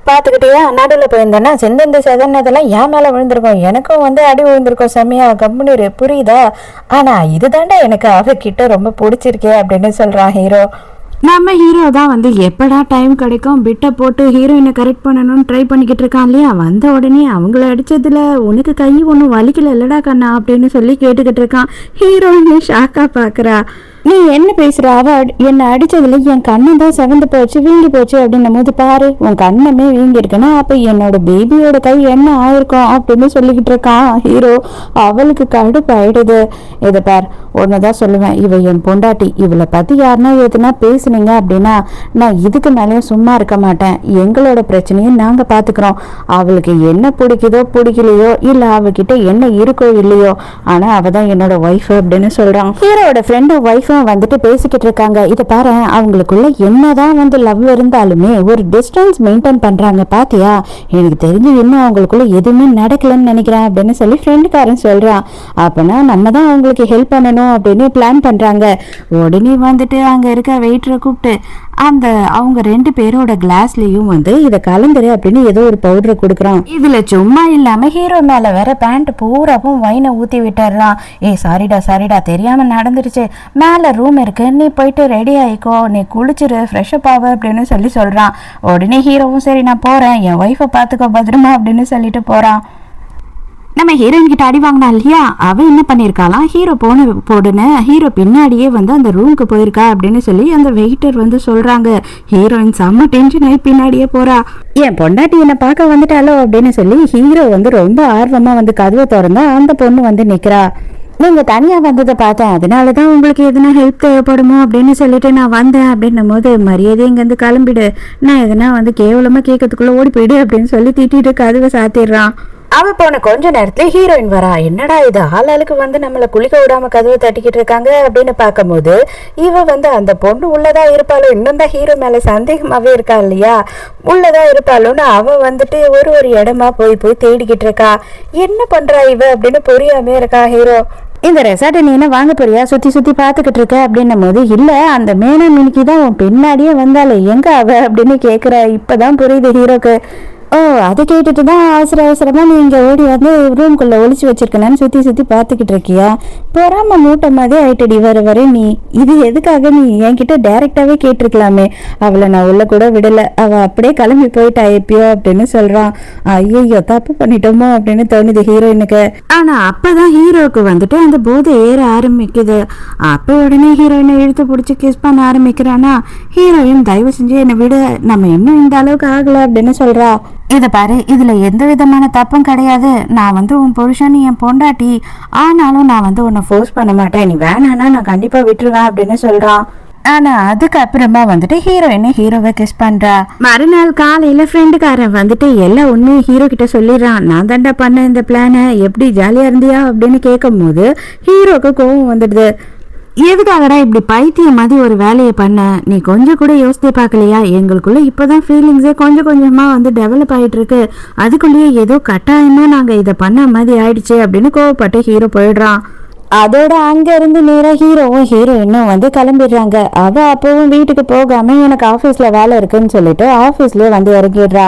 பாத்துக்கிட்டியா, நடுவில் போயிருந்தேன்னா செந்தந்து செதனதெல்லாம் என் மேல விழுந்திருக்கும், எனக்கும் வந்து அடி விழுந்திருக்கும், செம்மையா கம்முனிரு புரியுதா, ஆனா இதுதாண்டா எனக்கு அவகிட்ட ரொம்ப பிடிச்சிருக்கே அப்படின்னு சொல்றான் ஹீரோ. நம்ம ஹீரோ தான் வந்து எப்படா டைம் கிடைக்கும் பிட்டை போட்டு ஹீரோயினை கரெக்ட் பண்ணணும்னு ட்ரை பண்ணிக்கிட்டு இருக்கான் இல்லையா, வந்த உடனே அவங்கள அடிச்சதுல உனக்கு கை ஒன்றும் வலிக்கல இல்லடா கண்ணா அப்படின்னு சொல்லி கேட்டுக்கிட்டு இருக்கான். ஹீரோயினை ஷாக்கா பாக்குறா. நீ என்ன பேசுற, அவ என்னை அடிச்சதுல என் கண்ணம் தான் செவந்து போச்சு வீங்கி போச்சு அப்படின்னும் போது பாரு உன் கண்ணமே வீங்கி இருக்குன்னா அப்ப என்னோட பேபியோட கை என்ன ஆயிருக்கும் அப்படின்னு சொல்லிக்கிட்டு இருக்கான் ஹீரோ. அவளுக்கு கடுப்பு ஆயிடுது. இதை பார் ஒன்னுதான் சொல்லுவேன், இவ என் பொண்டாட்டி, இவளை பத்தி யாருன்னா எதுனா பேசுனீங்க அப்படின்னா நான் இதுக்கு மேலேயும் சும்மா இருக்க மாட்டேன். எங்களோட பிரச்சனையும் நாங்க பாத்துக்கிறோம். அவளுக்கு என்ன பிடிக்குதோ பிடிக்கலையோ இல்ல அவகிட்ட என்ன இருக்கோ இல்லையோ, ஆனா அவதான் என்னோட ஒய்ஃப் அப்படின்னு சொல்றான். ஹீரோட ஃப்ரெண்டும் ஒய்ஃபும் வந்துட்டு பேசிக்கிட்டு இருக்காங்க. இதை பாரு அவங்களுக்குள்ள என்னதான் வந்து லவ் இருந்தாலுமே ஒரு டிஸ்டன்ஸ் மெயின்டைன் பண்றாங்க பாத்தியா, எனக்கு தெரிஞ்சு இன்னும் அவங்களுக்குள்ள எதுவுமே நடக்கலன்னு நினைக்கிறேன் அப்படின்னு சொல்லி ஃப்ரெண்டுக்காரன் சொல்றான். அப்பனா நம்ம தான் அவங்களுக்கு ஹெல்ப் பண்ணணும் அப்படின்னு பிளான் பண்றாங்க. உடனே வந்துட்டு அங்க இருக்க வெயிட்டரை கூப்பிட்டு அந்த அவங்க 2 பேரோட கிளாஸ்லயும் வந்து இதை கலந்துரு அப்படின்னு ஏதோ ஒரு பவுடரை கொடுக்குறான். இதுல சும்மா இல்லாம ஹீரோ மேல வேற பேண்ட் பூராவும் வைனை ஊத்தி விட்டுறான். சாரிடா தெரியாம நடந்துருச்சு, மேல ரூம் இருக்கு, நீ போயிட்டு ரெடி ஆயிக்கோ, நீ குளிச்சிரு ஃப்ரெஷ் அப் ஆகு அப்படின்னு சொல்லி சொல்றான். உடனே ஹீரோவும் சரி நான் போறேன், என் ஒய்ஃபை பாத்துக்கோ பத்திரமா அப்படின்னு சொல்லிட்டு போறான். நம்ம ஹீரோயின் கிட்ட அடி வாங்கினா இல்லையா, அவ என்ன பண்ணிருக்காளாம், ஹீரோ போடுன்னு ஹீரோ பின்னாடியே வந்து அந்த ரூமுக்கு போயிருக்கா அப்படின்னு சொல்லி அந்த வெயிட்டர் வந்து சொல்றாங்க. ஹீரோயின் செம்ம டென்ஷன் ஆகி பின்னாடியே போறா. என் பொண்டாட்டி என்ன பார்க்க வந்துட்டாலோ அப்படின்னு சொல்லி ஹீரோ வந்து ரொம்ப ஆர்வமா வந்து கதவை திறந்தா அந்த பொண்ணு வந்து நிக்கிறா. நீங்க தனியா வந்ததை பார்த்தேன், அதனாலதான் உங்களுக்கு எதுனா ஹெல்ப் தேவைப்படுமோ அப்படின்னு சொல்லிட்டு நான் வந்தேன் அப்படின்னும் போது மரியாதை இங்க இருந்து கிளம்பிடு, நான் எதுனா வந்து கேவலமா கேட்கறதுக்குள்ள ஓடி போயிடு அப்படின்னு சொல்லி திட்டிட்டு கதவை சாத்திடுறான். அவ போன கொஞ்ச நேரத்துல ஹீரோயின் வரா. என்னடா இது ஆளாளுக்கு வந்து நம்மள குளிக்க விடாம கதவை தட்டிக்கிட்டு இருக்காங்க அப்படின்னு பார்க்கும்போது இவ வந்து அந்த பொண்ணு உள்ளதா இருப்பாளோ, இன்னும் தான் ஹீரோ மேல சந்தேகமாவே இருக்கா இல்லையா, உள்ளதா இருப்பாளோன்னு அவ வந்துட்டு ஒரு இடமா போய் தேடிக்கிட்டு இருக்கா. என்ன பண்றா இவ அப்படின்னு புரியாமே இருக்கா ஹீரோ. இந்த ரெசார்ட்டை நீ என்ன வாங்க போறியா, சுத்தி பாத்துக்கிட்டு இருக்க அப்படின்னும் போது இல்ல அந்த மேனா மினிக்கு தான் உன் பின்னாடியே வந்தாலே எங்க அவ அப்படின்னு கேக்குற. இப்பதான் புரியுது ஹீரோக்கு. ஓ அதை கேட்டுட்டு தான் அவசரமா நீ இங்கே ஓடி வந்து ரூம்குள்ளே ஒளிச்சு வச்சிருக்கலான்னு சுற்றி பார்த்துக்கிட்டு இருக்கியா, பொறாம மூட்டை மாதிரி ஆயிட்டடி வர நீ. இது எதுக்காக நீ என்கிட்ட டைரெக்டாகவே கேட்டிருக்கலாமே, அவளை நான் உள்ள கூட விடலை, அவள் அப்படியே கிளம்பி போயிட்டா எப்பயோ அப்படின்னு சொல்கிறான். ஐயோ தப்பு பண்ணிட்டோமோ அப்படின்னு தோணுது ஹீரோயினுக்கு. ஆனால் அப்போதான் ஹீரோவுக்கு வந்துட்டு அந்த போதை ஏற ஆரம்பிக்குது. அப்போ உடனே ஹீரோயினை இழுத்து பிடிச்சி கிஸ் பண்ண ஆரம்பிக்கிறானா. ஹீரோயின் தயவு செஞ்சு என்னை விட, நம்ம இன்னும் இந்த அளவுக்கு ஆகலை அப்படின்னு சொல்கிறா. இதை பாரு இதுல எந்த விதமான தப்பும் கிடையாது, நான் வந்து உன் புருஷன் என் பொண்டாட்டி, ஆனாலும் நான் வந்து உன்னை ஃபோர்ஸ் பண்ண மாட்டேன், நீ வேணான்னா நான் கண்டிப்பா விட்டுருவேன் அப்படின்னு சொல்றான். ஆனா அதுக்கு அப்புறமா வந்துட்டு ஹீரோயினை ஹீரோவை கிஸ் பண்றா. மறுநாள் காலையில ஃப்ரெண்டுக்காரன் வந்துட்டு எல்லா உண்மையும் ஹீரோ கிட்ட சொல்லிடுறான். நான் தாண்டா பண்ண இந்த பிளானை, எப்படி ஜாலியா இருந்தியா அப்படின்னு கேட்கும் போது ஹீரோக்கு கோவம் வந்துடுது. எதுக்காகடா இப்படி பைத்தியம் மாதிரி ஒரு வேலையை பண்ண, நீ கொஞ்சம் கூட யோசித்தே பார்க்கலையா, எங்களுக்குள்ள இப்போதான் ஃபீலிங்ஸே கொஞ்சம் கொஞ்சமாக வந்து டெவலப் ஆகிட்டு இருக்கு, அதுக்குள்ளேயே ஏதோ கட்டாயமா நாங்கள் இதை பண்ண மாதிரி ஆயிடுச்சு அப்படின்னு கோவப்பட்டு ஹீரோ போயிடுறான். அதோட அங்க இருந்து நேரா ஹீரோவும் ஹீரோயினும் வந்து கிளம்பிடுறாங்க. அவ அப்பவும் வீட்டுக்கு போகாம எனக்கு ஆபீஸ்ல வேலை இருக்குன்னு சொல்லிட்டு ஆபீஸ்லயே வந்து இறங்கிடுறா.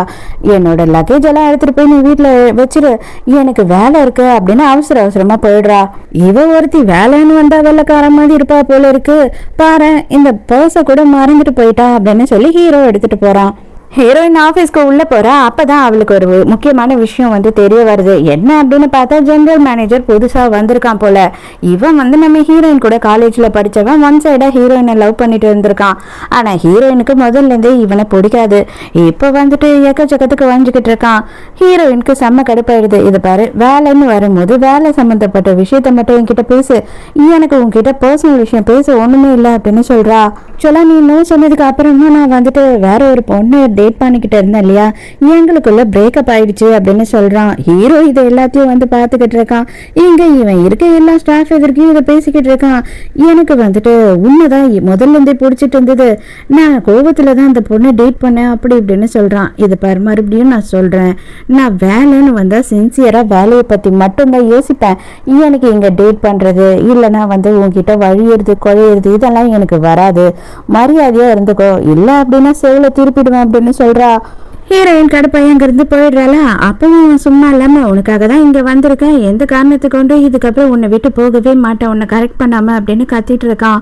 என்னோட லக்கேஜ் எல்லாம் எடுத்துட்டு போய் நீ வீட்டுல வச்சிரு, எனக்கு வேலை இருக்கு அப்படின்னு அவசரமா போயிடுறா. இவ ஒருத்தி வேலைன்னு வந்தா வெள்ளக்கார மாதிரி இருப்பா போல இருக்கு, பாரு இந்த பர்ஸ கூட மறந்துட்டு போயிட்டா அப்படின்னு சொல்லி ஹீரோ எடுத்துட்டு போறான். ஹீரோயின் ஆஃபீஸ்க்கு உள்ள போறா. அப்பதான் அவளுக்கு ஒரு முக்கியமான விஷயம் வந்து தெரிய வருது. என்ன அப்படின்னு பார்த்தா ஜெனரல் மேனேஜர் புதுசா வந்திருக்கான் போல. இவன் வந்து நம்ம ஹீரோயின் கூட காலேஜ்ல படிச்சவன், ஒன் சைடா ஹீரோயினை லவ் பண்ணிட்டு இருந்திருக்கான். ஆனா ஹீரோயினுக்கு முதல்ல இருந்தே இவனை பிடிக்காது. இப்ப வந்துட்டு எக்கச்சக்கத்துக்கு வாங்கிக்கிட்டு இருக்கான். ஹீரோயினுக்கு செம்ம கடுப்பாயிடுது. இது பாரு வேலைன்னு வரும்போது வேலை சம்பந்தப்பட்ட விஷயத்த மட்டும் என்கிட்ட பேசு, எனக்கு உன்கிட்ட பர்சனல் விஷயம் பேச ஒண்ணுமே இல்லை அப்படின்னு சொல்றா. சொல்ல நீ இன்னும் சொன்னதுக்கு அப்புறமா நான் வந்துட்டு வேற ஒரு பொண்ணு டேட் பண்ணிக்கிட்டு இருந்தேன் இல்லையா, எங்களுக்குள்ள பிரேக்கப் ஆயிடுச்சு அப்படின்னு சொல்றான். ஹீரோ இதை எல்லாத்தையும் வந்து பார்த்துக்கிட்டு இருக்கான். இங்க இவன் இருக்க எல்லா ஸ்டாஃப் எதிர்க்கையும் இதை பேசிக்கிட்டு இருக்கான். எனக்கு வந்துட்டு உண்மைதான் முதல்ல இருந்தே பிடிச்சிட்டு இருந்தது, நான் கோபத்துல தான் அந்த பொண்ணை டேட் பண்ணேன் அப்படி இப்படின்னு சொல்றான். இது பாரு மறுபடியும் நான் சொல்றேன், நான் வேலைன்னு வந்தா சின்சியரா வேலையை பத்தி மட்டும்தான் யோசிப்பேன். எனக்கு இங்க டேட் பண்றது இல்லைன்னா வந்து உன்கிட்ட வழியிறது குழையிறது இதெல்லாம் எனக்கு வராது, மரியாதையா இருந்துக்கோ, இல்லை அப்படின்னா சேவலை திருப்பிடுவேன் அப்படின்னு சொல்றா. ஹீரோயின் கடுப்பையன் அங்கிருந்து போயிடுறாள. அப்பவும் சும்மா இல்லாம உனக்காக தான் இங்க வந்திருக்கேன், எந்த காரணத்தை கொண்டு இதுக்கப்புறம் உன்னை விட்டு போகவே மாட்டேன், உன்னை கரெக்ட் பண்ணாம அப்படின்னு கத்திட்டு இருக்கான்.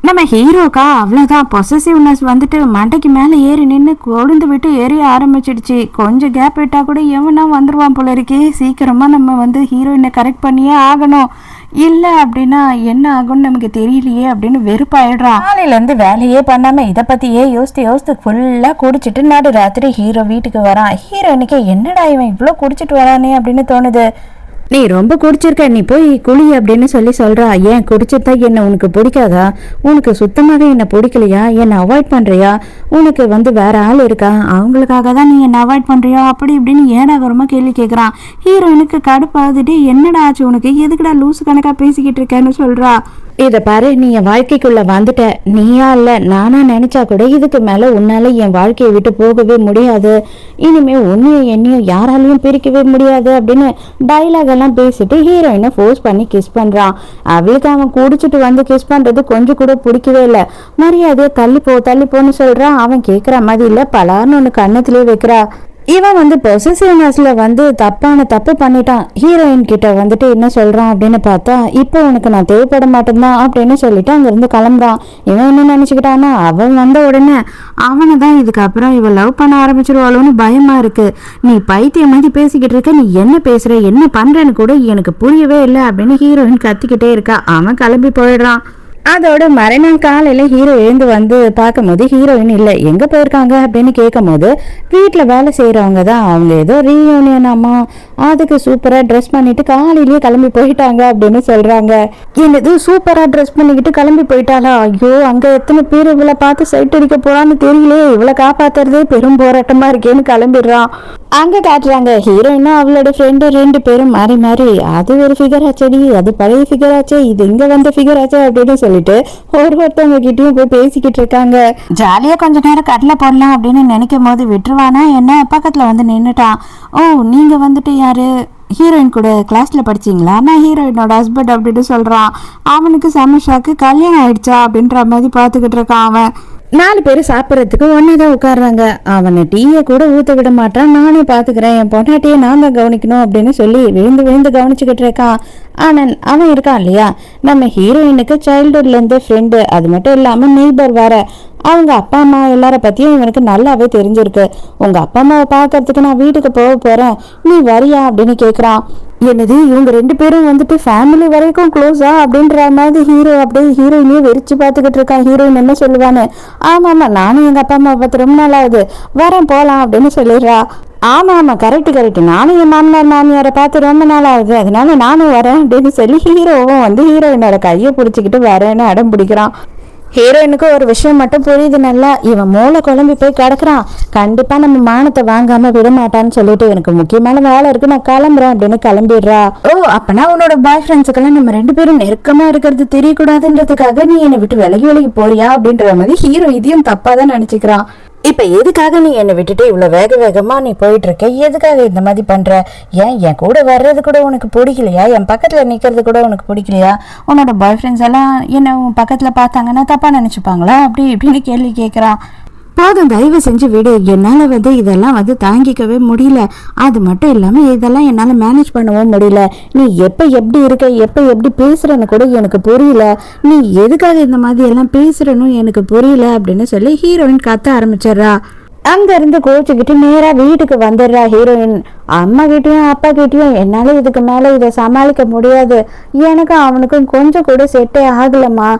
நம்ம ஹீரோக்கா அவ்வளோதான் பொசசிவ்னஸ் வந்துட்டு மண்டைக்கு மேலே ஏறி நின்று கொழுந்து விட்டு எரிய ஆரம்பிச்சிடுச்சு. கொஞ்சம் கேப் விட்டால் கூட எவனா வந்துடுவான் போல இருக்கே. சீக்கிரமாக நம்ம வந்து ஹீரோயினை கரெக்ட் பண்ணியே ஆகணும், இல்லை அப்படின்னா என்ன ஆகும்னு நமக்கு தெரியலையே அப்படின்னு வெறுப்பாயிடுறான். காலையிலேருந்து வேலையே பண்ணாமல் இதை பற்றியே யோசித்து ஃபுல்லாக குடிச்சிட்டு நடு ராத்திரி ஹீரோ வீட்டுக்கு வரான். ஹீரோயினுக்கு என்னடா இவன் இவ்வளோ குடிச்சிட்டு வரானே அப்படின்னு தோணுது. நீ ரொம்ப குடிச்சிருக்க, நீ போய் குழி அப்படின்னு சொல்றா. ஏன் குடிச்சிருந்தா என்ன உனக்கு பிடிக்காதா? உனக்கு சுத்தமாகவே என்ன பிடிக்கலையா? என்னை அவாய்ட் பண்றியா? உனக்கு வந்து வேற ஆள் இருக்கா? அவங்களுக்காக தான் நீ என்னை அவாய்ட் பண்றியா? அப்படி இப்படின்னு ஏடாகரமா கேள்வி கேட்குறான். ஹீரோயினுக்கு கடுப்பாதுட்டு என்னடா ஆச்சு உனக்கு, எதுக்குடா லூசு கணக்கா பேசிக்கிட்டு இருக்கேன்னு சொல்றா. இதை பாரு, நீ என் வாழ்க்கைக்குள்ள வந்துட்ட, நீயா இல்ல நானா நினைச்சா கூட இதுக்கு மேல உன்னால என் வாழ்க்கையை விட்டு போகவே முடியாது. இனிமே உன்னையும் என்னையும் யாராலையும் பிரிக்கவே முடியாது அப்படின்னு டைலாக் எல்லாம் பேசிட்டு ஹீரோயினை ஃபோர்ஸ் பண்ணி கிஸ் பண்றான். அவளுக்கு அவன் குடிச்சிட்டு வந்து கிஸ் பண்றது கொஞ்சம் கூட பிடிக்கவே இல்லை. மரியாதையை தள்ளி போன்னு சொல்றான். அவன் கேட்குற மாதிரி இல்லை, பலார்னு ஒன்று கண்ணத்திலே வைக்கிறா. இவன் வந்து பொசசிவ்னஸ்ல வந்து தப்பு பண்ணிட்டான். ஹீரோயின் கிட்ட வந்துட்டு என்ன சொல்றான் அப்படின்னு பார்த்தா, இப்போ உனக்கு நான் தேவைப்பட மாட்டேன்தான் அப்படின்னு சொல்லிட்டு அங்கிருந்து கிளம்புறான். இவன் என்ன நினைச்சுக்கிட்டான்னா, அவன் வந்த உடனே அவனை தான் இதுக்கப்புறம் இவன் லவ் பண்ண ஆரம்பிச்சிருவாளோன்னு பயமா இருக்கு. நீ பைத்தியம் மாதிரி பேசிக்கிட்டு இருக்க, நீ என்ன பேசுற என்ன பண்றேன்னு கூட எனக்கு புரியவே இல்லை அப்படின்னு ஹீரோயின் கத்திக்கிட்டே இருக்கா. அவன் கிளம்பி போயிடுறான். அதோட மறுநாள் காலையில ஹீரோ எழுந்து வந்து பார்க்கும்போது ஹீரோயின் இல்லை, எங்க போயிருக்காங்க அப்படின்னு கேட்கும் போது வீட்டில் வேலை செய்யறவங்க தான் அவங்க ஏதோ ரீயூனியன் அம்மா அதுக்கு சூப்பரா ட்ரெஸ் பண்ணிட்டு காலையிலேயே கிளம்பி போயிட்டாங்க அப்படின்னு சொல்றாங்க. என்னது சூப்பரா ட்ரெஸ் பண்ணிக்கிட்டு கிளம்பி போயிட்டாளா? ஐயோ, அங்க எத்தனை பேர் இவளை பார்த்து சைட் அடிக்க போறான்னு தெரியலையே, இவளை காப்பாத்துறதே பெரும் போராட்டமா இருக்கேன்னு கிளம்பிடுறான். அங்க காட்டுறாங்க ஹீரோயினும் அவளோட ஃப்ரெண்டு 2 பேரும் மாறி அது ஒரு ஃபிகர் ஆச்சடி, அது பழைய ஃபிகர் ஆச்சே, இது இங்க வந்த ஃபிகர் ஆச்சே அப்படின்னு சொல்லிட்டு ஒருத்தவங்க கிட்டயும் போய் பேசிக்கிட்டு இருக்காங்க. ஜாலியா கொஞ்ச நேரம் கடலை போடலாம் அப்படின்னு நினைக்கும் போது விட்டுருவானா என்ன, பக்கத்துல வந்து நின்னுட்டான். ஓ, நீங்க வந்துட்டு யாரு? ஹீரோயின் கூட கிளாஸ்ல படிச்சீங்களா? நான் ஹீரோயினோட ஹஸ்பண்ட் அப்படின்னு சொல்றான். அவனுக்கு செம ஷாக்கு, கல்யாணம் ஆயிடுச்சா அப்படின்ற மாதிரி பாத்துக்கிட்டு இருக்கான். அவன் 4 பேர் சாப்பிட்றதுக்கு ஒன்னதான் உட்காடுறாங்க. அவனை டீயை கூட ஊற்ற விட மாட்டான். நானே பாத்துக்கிறேன், என் பொண்டாட்டியை நான் தான் கவனிக்கணும் அப்படின்னு சொல்லி விழுந்து கவனிச்சுக்கிட்டு இருக்கான். ஆனால் அவன் இருக்கான் இல்லையா, நம்ம ஹீரோயினுக்கு சைல்டுஹுட்ல இருந்து ஃப்ரெண்டு, அது மட்டும் இல்லாம நெய்பர் வேற. அவங்க அப்பா அம்மா எல்லார பத்தியும் இவனுக்கு நல்லாவே தெரிஞ்சிருக்கு. உங்க அப்பா அம்மாவை பாக்குறதுக்கு நான் வீட்டுக்கு போக போறேன், நீ வரியா அப்படின்னு கேக்குறான். என்னது, இவங்க 2 பேரும் வந்துட்டு ஃபேமிலி வரைக்கும் க்ளோஸா அப்படின்ற மாதிரி ஹீரோ அப்படியே ஹீரோயினையே வெறிச்சு பார்த்துக்கிட்டு இருக்கான். ஹீரோயின் என்ன சொல்லுவான்னு, ஆமாம் நானும் எங்கள் அப்பா அம்மா பார்த்து ரொம்ப நாள் ஆகுது, வரேன் போகலாம் அப்படின்னு சொல்லிடுறா. ஆமாம் கரெக்டு, நானும் என் மாமியாரை பார்த்து ரொம்ப நாள் ஆகுது, அதனால நானும் வரேன் அப்படின்னு சொல்லி ஹீரோவும் வந்து ஹீரோயினோட கையை பிடிச்சிக்கிட்டு வரேன்னு அடம் பிடிக்கிறான். ஹீரோயினுக்கு ஒரு விஷயம் மட்டும் புரியுது நல்லா, இவன் மூளை குழம்பி போய் கிடக்குறான், கண்டிப்பா நம்ம மானத்தை வாங்காம விட மாட்டான்னு சொல்லிட்டு எனக்கு முக்கியமான வேலை இருக்கு, நான் கிளம்புறேன் அப்படின்னு கிளம்பிடுறா. ஓ, அப்பனா உன்னோட பாய் ஃப்ரெண்ட்ஸுக்கெல்லாம் நம்ம 2 பேரும் நெருக்கமா இருக்கிறது தெரியக்கூடாதுன்றதுக்காக நீ என்னை விட்டு விலகி போறியா அப்படின்ற மாதிரி ஹீரோ இதையும் தப்பா தான் நினைச்சுக்கிறான். இப்ப எதுக்காக நீ என்னை விட்டுட்டு இவ்வளவு வேகமா நீ போயிட்டு இருக்க? எதுக்காக இந்த மாதிரி பண்ற? ஏன் என் கூட வர்றது கூட உனக்கு பிடிக்கலையா? என் பக்கத்துல நிக்கிறது கூட உனக்கு பிடிக்கலையா? உன்னோட பாய் ஃப்ரெண்ட்ஸ் எல்லாம் என்ன உன் பக்கத்துல பார்த்தாங்கன்னா தப்பா நினைச்சுப்பாங்களா? அப்படி இப்படின்னு கேள்வி கேட்கறான். போதும், தயவு செஞ்சு விடு, என்னால் வந்து இதெல்லாம் வந்து தாங்கிக்கவே முடியல. அது மட்டும் இல்லாமல் இதெல்லாம் என்னால் மேனேஜ் பண்ணவும் முடியல. நீ எப்போ எப்படி இருக்க, எப்போ எப்படி பேசுகிறன்னு கூட எனக்கு புரியல. நீ எதுக்காக இந்த மாதிரி எல்லாம் பேசுகிறன்னு எனக்கு புரியல அப்படின்னு சொல்லி ஹீரோயின் கத்த ஆரம்பிச்சிடுறா. அங்கேருந்து கோச்சிக்கிட்டு நேராக வீட்டுக்கு வந்துடுறா ஹீரோயின். அம்மா கிட்டேயும் அப்பா கிட்டேயும் என்னால் இதுக்கு மேலே இதை சமாளிக்க முடியாது, எனக்கும் அவனுக்கும் கொஞ்சம் கூட செட்டே ஆகலம்மா,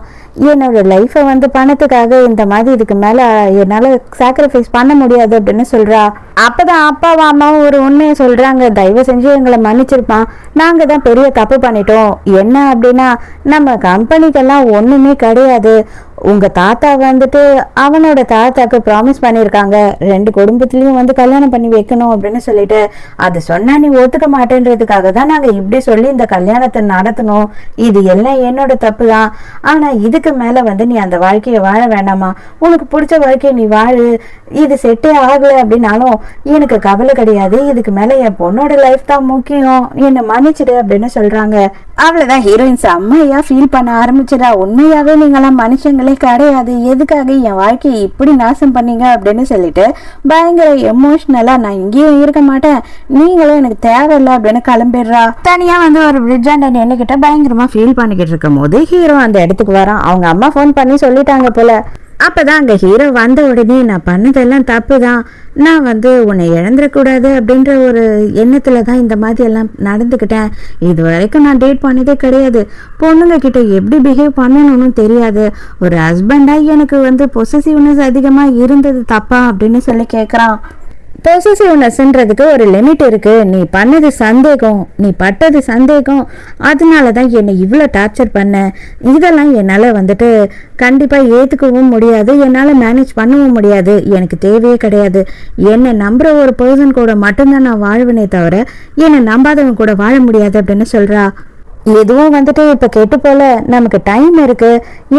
என்னோட லைஃப்பை வந்து பணத்துக்காக இந்த மாதிரி இதுக்கு மேலே என்னால் சாக்ரிஃபைஸ் பண்ண முடியாது அப்படின்னு சொல்கிறா. அப்போதான் அப்பாவும் அம்மாவும் ஒரு உண்மையை சொல்கிறாங்க, தயவு செஞ்சு எங்களை மன்னிச்சிருப்பான், நாங்கள் தான் பெரிய தப்பு பண்ணிட்டோம். என்ன அப்படின்னா, நம்ம கம்பெனிக்கெல்லாம் ஒன்றுமே கிடையாது. உங்கள் தாத்தா வந்துட்டு அவனோட தாத்தாக்கு ப்ராமிஸ் பண்ணியிருக்காங்க 2 குடும்பத்துலேயும் வந்து கல்யாணம் பண்ணி வைக்கணும் அப்படின்னு சொல்லிட்டு, அது சொன்னா நீ ஒத்துக்க மாட்டேன்றதுக்காக தான் நாங்கள் இப்படி சொல்லி இந்த கல்யாணத்தை நடத்தணும். இது எல்லாம் என்னோட தப்பு தான். ஆனால் இதுக்கு மேலே வந்து நீ அந்த வாழ்க்கையை வாழ வேண்டாமா, உனக்கு பிடிச்ச வாழ்க்கையை நீ வாழு, இது செட்டே ஆகலை அப்படின்னாலும் எனக்கு கவலை கிடையாது, இதுக்கு மேல என் பொண்ணோட லைஃப் தான் முக்கியம், என்னை மன்னிச்சிடு அப்படின்னு சொல்றாங்க. அவ்வளவுதான் ஹீரோயின் செம்மையா ஃபீல் பண்ண ஆரம்பிச்சிடா. உண்மையாவே நீங்களாம் மனுஷங்களே கிடையாது, எதுக்காக என் வாழ்க்கையை இப்படி நாசம் பண்ணீங்க அப்படின்னு சொல்லிட்டு பயங்கர எமோஷனலா நான் இங்கேயும் இருக்க மாட்டேன், நீங்களும் எனக்கு தேவையில்லை அப்படின்னு கிளம்பிடுறா. தனியா வந்து ஒரு பிரிட்ஜாண்ட நின்னுகிட்ட பயங்கரமா ஃபீல் பண்ணிக்கிட்டு இருக்கும் போது ஹீரோ அந்த இடத்துக்கு வரான். அவங்க அம்மா ஃபோன் பண்ணி சொல்லிட்டாங்க போல. அப்பதான் அங்க ஹீரோ வந்த உடனே நான் பண்ணதெல்லாம் தப்பு தான், நான் வந்து உன்னை இழந்துடக்கூடாது அப்படின்ற ஒரு எண்ணத்துல தான் இந்த மாதிரி எல்லாம் நடந்துக்கிட்டேன், இது வரைக்கும் நான் டேட் பண்ணதே கிடையாது, பொண்ணுங்க கிட்ட எப்படி பிஹேவ் பண்ணணும்னு தெரியாது, ஒரு ஹஸ்பண்டா எனக்கு வந்து பொசசிவ்னஸ் அதிகமா இருந்தது தப்பா அப்படின்னு சொல்லி கேட்குறான். பொசசிவ்னஸ்ன்றதுக்கு ஒரு லிமிட் இருக்கு, நீ பண்ணது சந்தேகம், நீ பட்டது சந்தேகம், அதனால தான் என்னை இவ்வளோ டார்ச்சர் பண்ண, இதெல்லாம் என்னால் வந்துட்டு கண்டிப்பாக ஏற்றுக்கவும் முடியாது, என்னால் மேனேஜ் பண்ணவும் முடியாது, எனக்கு தேவையே கிடையாது, என்னை நம்புகிற ஒரு பர்சன் கூட மட்டும்தான் நான் வாழ்வேனே தவிர என்னை நம்பாதவன் கூட வாழ முடியாது அப்படின்னு சொல்கிறா. எதுவும் வந்துட்டு இப்போ கெட்டு போல, நமக்கு டைம் இருக்கு,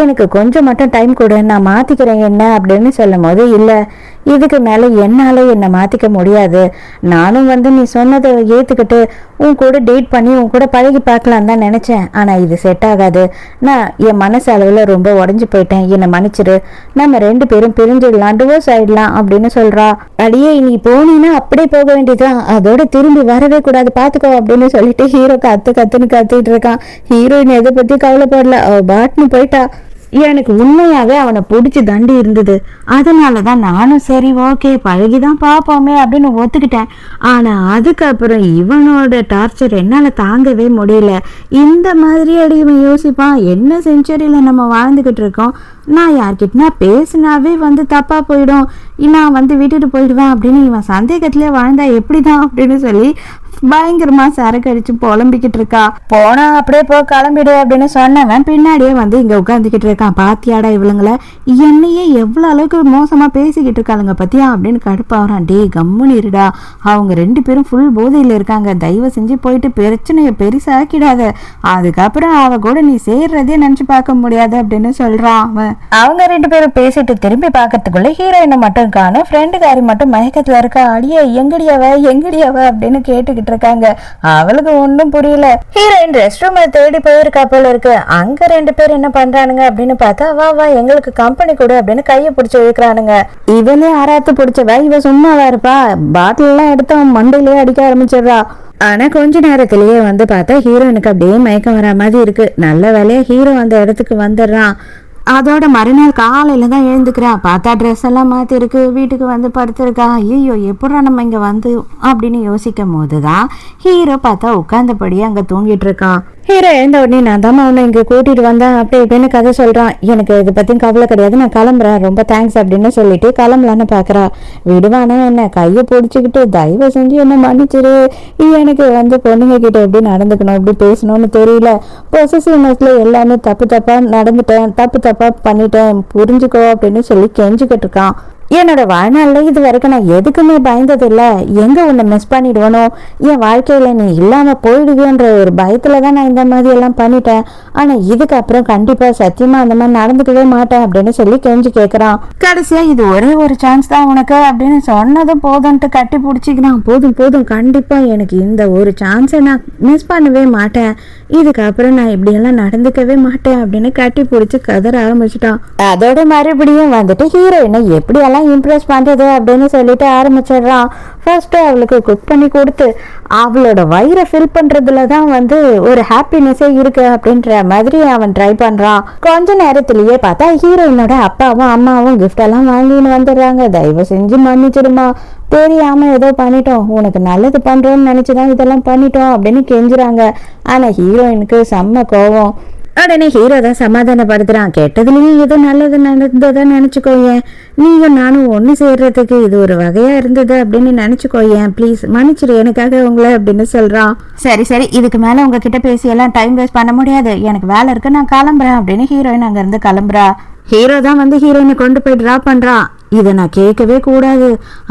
எனக்கு கொஞ்சம் மட்டும் டைம் கொடு, நான் மாற்றிக்கிறேன் என்ன அப்படின்னு சொல்லும் போது, இல்லை இதுக்கு மேலே என்னால் என்னை மாற்றிக்க முடியாது, நானும் வந்து நீ சொன்னதை ஏற்றுக்கிட்டு உன் கூட டேட் பண்ணி உன் கூட பழகி பார்க்கலாம் தான் நினச்சேன், ஆனால் இது செட் ஆகாது, நான் என் மனசு அளவில் ரொம்ப உடஞ்சி போயிட்டேன், என்னை மன்னிச்சிடு, நம்ம 2 பேரும் பிரிஞ்சிடலாம், டிவோர்ஸ் ஆகிடலாம் அப்படின்னு சொல்கிறா. அடியே நீ போனீன்னா அப்படியே போக வேண்டியதுதான், அதோட திரும்பி வரவே கூடாது பார்த்துக்கோ அப்படின்னு சொல்லிட்டு ஹீரோ கத்துன்னு கத்திட்டு இருக்கான். ஹீரோயின் எதை பற்றி கவலைப்படல, அவ பாட்னு போயிட்டா. எனக்கு உண்மையாவே அவனை பிடிச்சி தண்டி இருந்தது, அதனால தான் நானும் சரி ஓகே பழகிதான் பார்ப்போமே அப்படின்னு ஒத்துக்கிட்டேன். ஆனால் அதுக்கப்புறம் இவனோட டார்ச்சர் என்னால் தாங்கவே முடியல. இந்த மாதிரி அடி இவன் யோசிப்பான், என்ன செஞ்சுரியில் நம்ம வாழ்ந்துக்கிட்டு இருக்கோம், நான் யார்கிட்டனா பேசினாவே வந்து தப்பாக போயிடும், நான் வந்து விட்டுட்டு போயிடுவேன் அப்படின்னு இவன் சந்தேகத்திலே வாழ்ந்தா எப்படிதான் அப்படின்னு சொல்லி பயங்கரமா சரக்கு அடிச்சு புலம்பிக்கிட்டு இருக்கா. போனா அப்படியே போ கிளம்பிடு அப்படின்னு சொன்னவன் பின்னாடியே வந்து இங்க உட்காந்துக்கிட்டு இருக்கான். பாத்தியாடா இவளுங்களை, என்னையே எவ்வளவு அளவுக்கு மோசமா பேசிக்கிட்டு இருக்காளுங்க பத்தியா அப்படின்னு கடுப்பாகிறான். டே கம்முன்னு இருடா, அவங்க 2 பேரும் ஃபுல் போதையில இருக்காங்க, தயவு செஞ்சு போயிட்டு பிரச்சனையை பெருசாக்கிடாத, அதுக்கப்புறம் அவ கூட நீ சேர்றதே நினைச்சு பார்க்க முடியாது அப்படின்னு சொல்றான் அவன். அவங்க 2 பேரும் பேசிட்டு திரும்பி பார்க்கறதுக்குள்ள ஹீரோயினை மட்டும் காணும், ஃப்ரெண்டுக்காரி மட்டும் மயக்கத்துல இருக்கா. அடியே எங்கடியாவ அப்படின்னு கேட்டுக்கிட்டு இருக்காங்க. அவளுக்கு ஒன்றும் புரியல. ஹீரோயின் ரெஸ்ட் ரூம் தேடி போயிருக்கா போல இருக்கு. அங்க 2 பேர் என்ன பண்றானுங்க அப்படின்னு பார்த்தா, வா எங்களுக்கு கம்பெனி கொடு அப்படின்னு கையை பிடிச்சி இழுக்கிறானுங்க. இவளே ஆராத்து பிடிச்சவ, இவ சும்மாவா இருப்பா, பாட்டில் எல்லாம் எடுத்து அவன் மண்டையிலேயே அடிக்க ஆரம்பிச்சிடுறா. ஆனா கொஞ்ச நேரத்திலேயே வந்து பார்த்தா ஹீரோயினுக்கு அப்படியே மயக்கம் வர மாதிரி இருக்கு. நல்ல வேலையா ஹீரோ அந்த இடத்துக்கு வந்துடுறான். அதோட மறுநாள் காலையில தான் எழுந்துக்கிறான். பார்த்தா ட்ரெஸ் எல்லாம் மாற்றி இருக்கு, வீட்டுக்கு வந்து படுத்திருக்கா. ஐயோ எப்படா நம்ம இங்கே வந்து அப்படின்னு யோசிக்கும் போது தான் ஹீரோ பார்த்தா உட்காந்தபடியே அங்கே தூங்கிட்டு இருக்கான். ஹீரோ எழுந்த உடனே நான் தான் அவனை இங்கே கூட்டிட்டு வந்தேன் அப்படி இப்படின்னு கதை சொல்றான். எனக்கு இதை பற்றியும் கவலை கிடையாது, நான் கிளம்புறேன், ரொம்ப தேங்க்ஸ் அப்படின்னு சொல்லிட்டு கிளம்பலான்னு பார்க்குறா. விடுவானா என்ன, கையை பிடிச்சிக்கிட்டு தயவு செஞ்சு என்ன மன்னிச்சிரு, எனக்கு வந்து பொண்ணுங்க கிட்ட எப்படி நடந்துக்கணும் எப்படி பேசணும்னு தெரியல, பொசசிவ்னஸ்ல எல்லாமே தப்பா நடந்துட்டேன், தப்பா பண்ணிட்டேன், புரிஞ்சுக்கோ அப்படின்னு சொல்லி கெஞ்சிக்கிட்டு இருக்கான். என்னோட வாழ்நாளில் இது வரைக்கும் நான் எதுக்குமே பயந்ததில்லை, எங்கே உன்னை மிஸ் பண்ணிடுவனோ, என் வாழ்க்கையில் நீ இல்லாமல் போயிடுவேன்ற ஒரு பயத்தில் தான் நான் இந்த மாதிரி எல்லாம் பண்ணிட்டேன், ஆனால் இதுக்கப்புறம் கண்டிப்பாக சத்தியமாக அந்த மாதிரி நடந்துக்கவே மாட்டேன் அப்படின்னு சொல்லி கெஞ்சி கேட்குறான். கடைசியாக இது ஒரே ஒரு சான்ஸ் தான் உனக்கு அப்படின்னு சொன்னதும் போதும்ன்ட்டு கட்டி பிடிச்சிக்கிறான். போதும் கண்டிப்பாக எனக்கு இந்த ஒரு சான்ஸை நான் மிஸ் பண்ணவே மாட்டேன், இதுக்கப்புறம் நான் இப்படியெல்லாம் நடந்துக்கவே மாட்டேன் அப்படின்னு கட்டி பிடிச்சி கதற ஆரம்பிச்சிட்டான். அதோட மறுபடியும் வந்துட்டு ஹீரோயினை எப்படியெல்லாம் இம்ப்ரெஸ் பண்றது அப்படின்னு சொல்லிட்டு ஆரம்பிச்சிடுறான். ஃபர்ஸ்ட் அவளுக்கு குக் பண்ணி கொடுத்து அவளோட வயிறை ஃபில் பண்றதுல தான் வந்து ஒரு ஹாப்பினஸே இருக்கு அப்படின்ற மாதிரி அவன் ட்ரை பண்றான். கொஞ்ச நேரத்திலேயே பார்த்தா ஹீரோயினோட அப்பாவும் அம்மாவும் கிஃப்ட் எல்லாம் வாங்கின்னு வந்துடுறாங்க. தயவு செஞ்சு மன்னிச்சிடுமா, தெரியாம ஏதோ பண்ணிட்டோம், உனக்கு நல்லது பண்றோம்னு நினைச்சுதான் இதெல்லாம் பண்ணிட்டோம் அப்படின்னு கெஞ்சுறாங்க. ஆனா ஹீரோயினுக்கு செம்ம கோவம். உடனே ஹீரோ தான் சமாதானப்படுத்துறான். கெட்டதுலயும் ஏதோ நல்லது நடந்ததான் நினைச்சுக்கோயேன், நீயும் நானும் ஒண்ணு சேர்றதுக்கு இது ஒரு வகையா இருந்தது அப்படின்னு நினைச்சுக்கோயேன், ப்ளீஸ் மன்னிச்சிரு எனக்காக உங்களை அப்படின்னு சொல்றான். சரி இதுக்கு மேல உங்ககிட்ட பேசி எல்லாம் டைம் வேஸ்ட் பண்ண முடியாது, எனக்கு வேலை இருக்கு, நான் கிளம்புறேன் அப்படின்னு ஹீரோயின் அங்க இருந்து கிளம்புறா. ஹீரோ தான் வந்து ஹீரோயினை கொண்டு போய் ட்ராப் பண்றான். இதை நான் கேட்கவே கூடாது,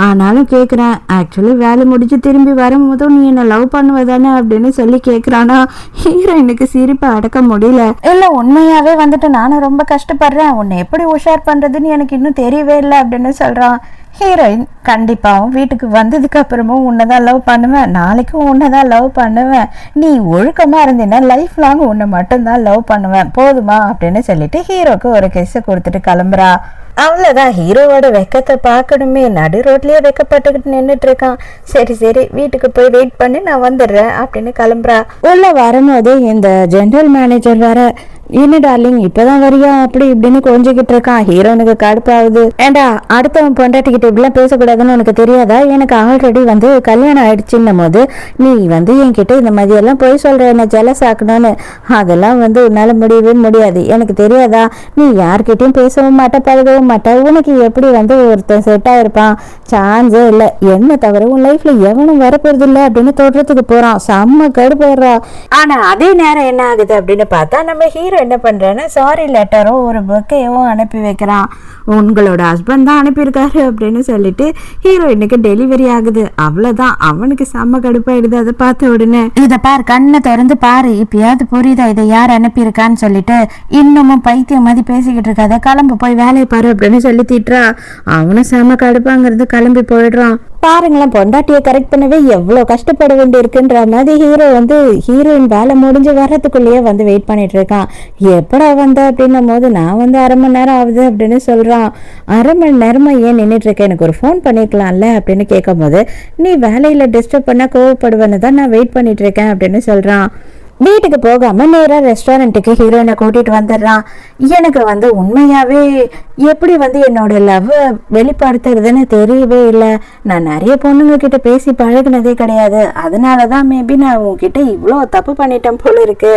ஆனாலும் கேட்குறேன், ஆக்சுவலி வேலை முடிச்சு திரும்பி வரும்போதும் நீ என்ன லவ் பண்ணுவதானே அப்படின்னு சொல்லி கேட்குறானா. ஹீரோயினுக்கு சிரிப்பை அடக்க முடியல. இல்லை உண்மையாவே வந்துட்டு நானும் ரொம்ப கஷ்டப்படுறேன், உன்னை எப்படி உஷார் பண்ணுறதுன்னு எனக்கு இன்னும் தெரியவே இல்லை அப்படின்னு சொல்கிறான். ஹீரோயின் கண்டிப்பாகவும் வீட்டுக்கு வந்ததுக்கு அப்புறமும் உன்னைதான் லவ் பண்ணுவேன், நாளைக்கும் உன்னைதான் லவ் பண்ணுவேன், நீ ஒழுக்கமா இருந்தீன்னா லைஃப் லாங் உன்னை மட்டும்தான் லவ் பண்ணுவேன் போதுமா அப்படின்னு சொல்லிட்டு ஹீரோக்கு ஒரு கிஸ்ஸை கொடுத்துட்டு கிளம்புறா. அவ்வளோதான், ஹீரோவோட வெக்கத்தை பார்க்கணுமே, நடு ரோட்லயே வெக்கப்பட்டுக்கிட்டு நின்றுட்டு இருக்கான். சரி சரி வீட்டுக்கு போய் வெயிட் பண்ணி நான் வந்துடுறேன் அப்படின்னு கிளம்புறா. உள்ள வரும்போது இந்த ஜெனரல் மேனேஜர் வேற, என்ன டார்லிங் இப்பதான் வரியா அப்படி இப்படின்னு கொஞ்சிக்கிட்டு இருக்கான். ஹீரோனுக்கு கடுப்பாகுது. ஏண்டா அடுத்தவன் பொண்டாட்டிக்கிட்ட இப்படிலாம் பேசக்கூடாதுன்னு உனக்கு தெரியாதா? எனக்கு ஆல்ரெடி கல்யாணம் ஆயிடுச்சுன்னும் போது நீ என்கிட்ட இந்த மாதிரி எல்லாம் போய் சொல்ற என்ன ஜெலஸ் ஆக்கணும்னு, அதெல்லாம் உன்னால முடியவே முடியாது. எனக்கு தெரியாதா? நீ யார்கிட்டயும் பேசவும் மாட்ட, பழகவும் மாட்ட. உனக்கு எப்படி ஒருத்தன் செட் ஆயிருப்பான்? சான்ஸே இல்லை. என்ன தவிர உன் லைஃப்ல எவனும் வரப்போறது இல்லை அப்படின்னு தோற்றத்துக்கு போறான். செம்ம கடுப்படுறா. ஆனா அதே நேரம் என்ன ஆகுது அப்படின்னு பார்த்தா நம்ம ஹீரோ என்ன பண்றேன்னா சாரி லெட்டரோ ஒரு புக்கையோ அனுப்பி வைக்கிறான். உங்களோட ஹஸ்பண்ட் தான் அனுப்பியிருக்காரு அப்படின்னு சொல்லிட்டு ஹீரோயினுக்கு டெலிவரி ஆகுது. அவ்வளவுதான், அவனுக்கு செம்ம கடுப்பாயிடுது. அதை பார்த்த உடனே இதை பார், கண்ணை திறந்து பாரு, இப்பயாவது புரியுதா இதை யார் அனுப்பியிருக்கான்னு சொல்லிட்டு, இன்னமும் பைத்தியம் மாதிரி பேசிக்கிட்டு இருக்காத, கிளம்பு போய் வேலையை பாரு அப்படின்னு சொல்லி திட்டுறா. அவனும் செம்ம கடுப்பாங்கிறது கிளம்பி போயிடுறான். பாருங்களேன், பொண்டாட்டியை கரெக்ட் பண்ணவே எவ்வளோ கஷ்டப்பட வேண்டி இருக்குன்ற மாதிரி ஹீரோ ஹீரோயின் வேலை முடிஞ்சு வர்றதுக்குள்ளேயே வெயிட் பண்ணிட்டு இருக்கான். எப்படா வந்த அப்படின்னும் போது நான் அரை மணி நேரம் ஆகுது அப்படின்னு சொல்றான். அரை மணி நேரமா ஏன் நின்றுட்டு இருக்க, எனக்கு ஒரு ஃபோன் பண்ணிக்கலாம்ல அப்படின்னு கேட்கும் போது, நீ வேலையில டிஸ்டர்ப் பண்ண கோவப்படுவேன்னு தான் நான் வெயிட் பண்ணிட்டு இருக்கேன் அப்படின்னு சொல்றான். வீட்டுக்கு போகாம நேரா ரெஸ்டாரண்ட்டுக்கு ஹீரோயினை கூட்டிட்டு வந்துடுறான். எனக்கு உண்மையாவே எப்படி என்னோட லவ் வெளிப்படுத்துறதுன்னு தெரியவே இல்லை. நான் நிறைய பொண்ணுங்க கிட்ட பேசி பழகினதே கிடையாது. அதனாலதான் மேபி நான் உன்கிட்ட இவ்வளோ தப்பு பண்ணிட்டேன் போல இருக்கு.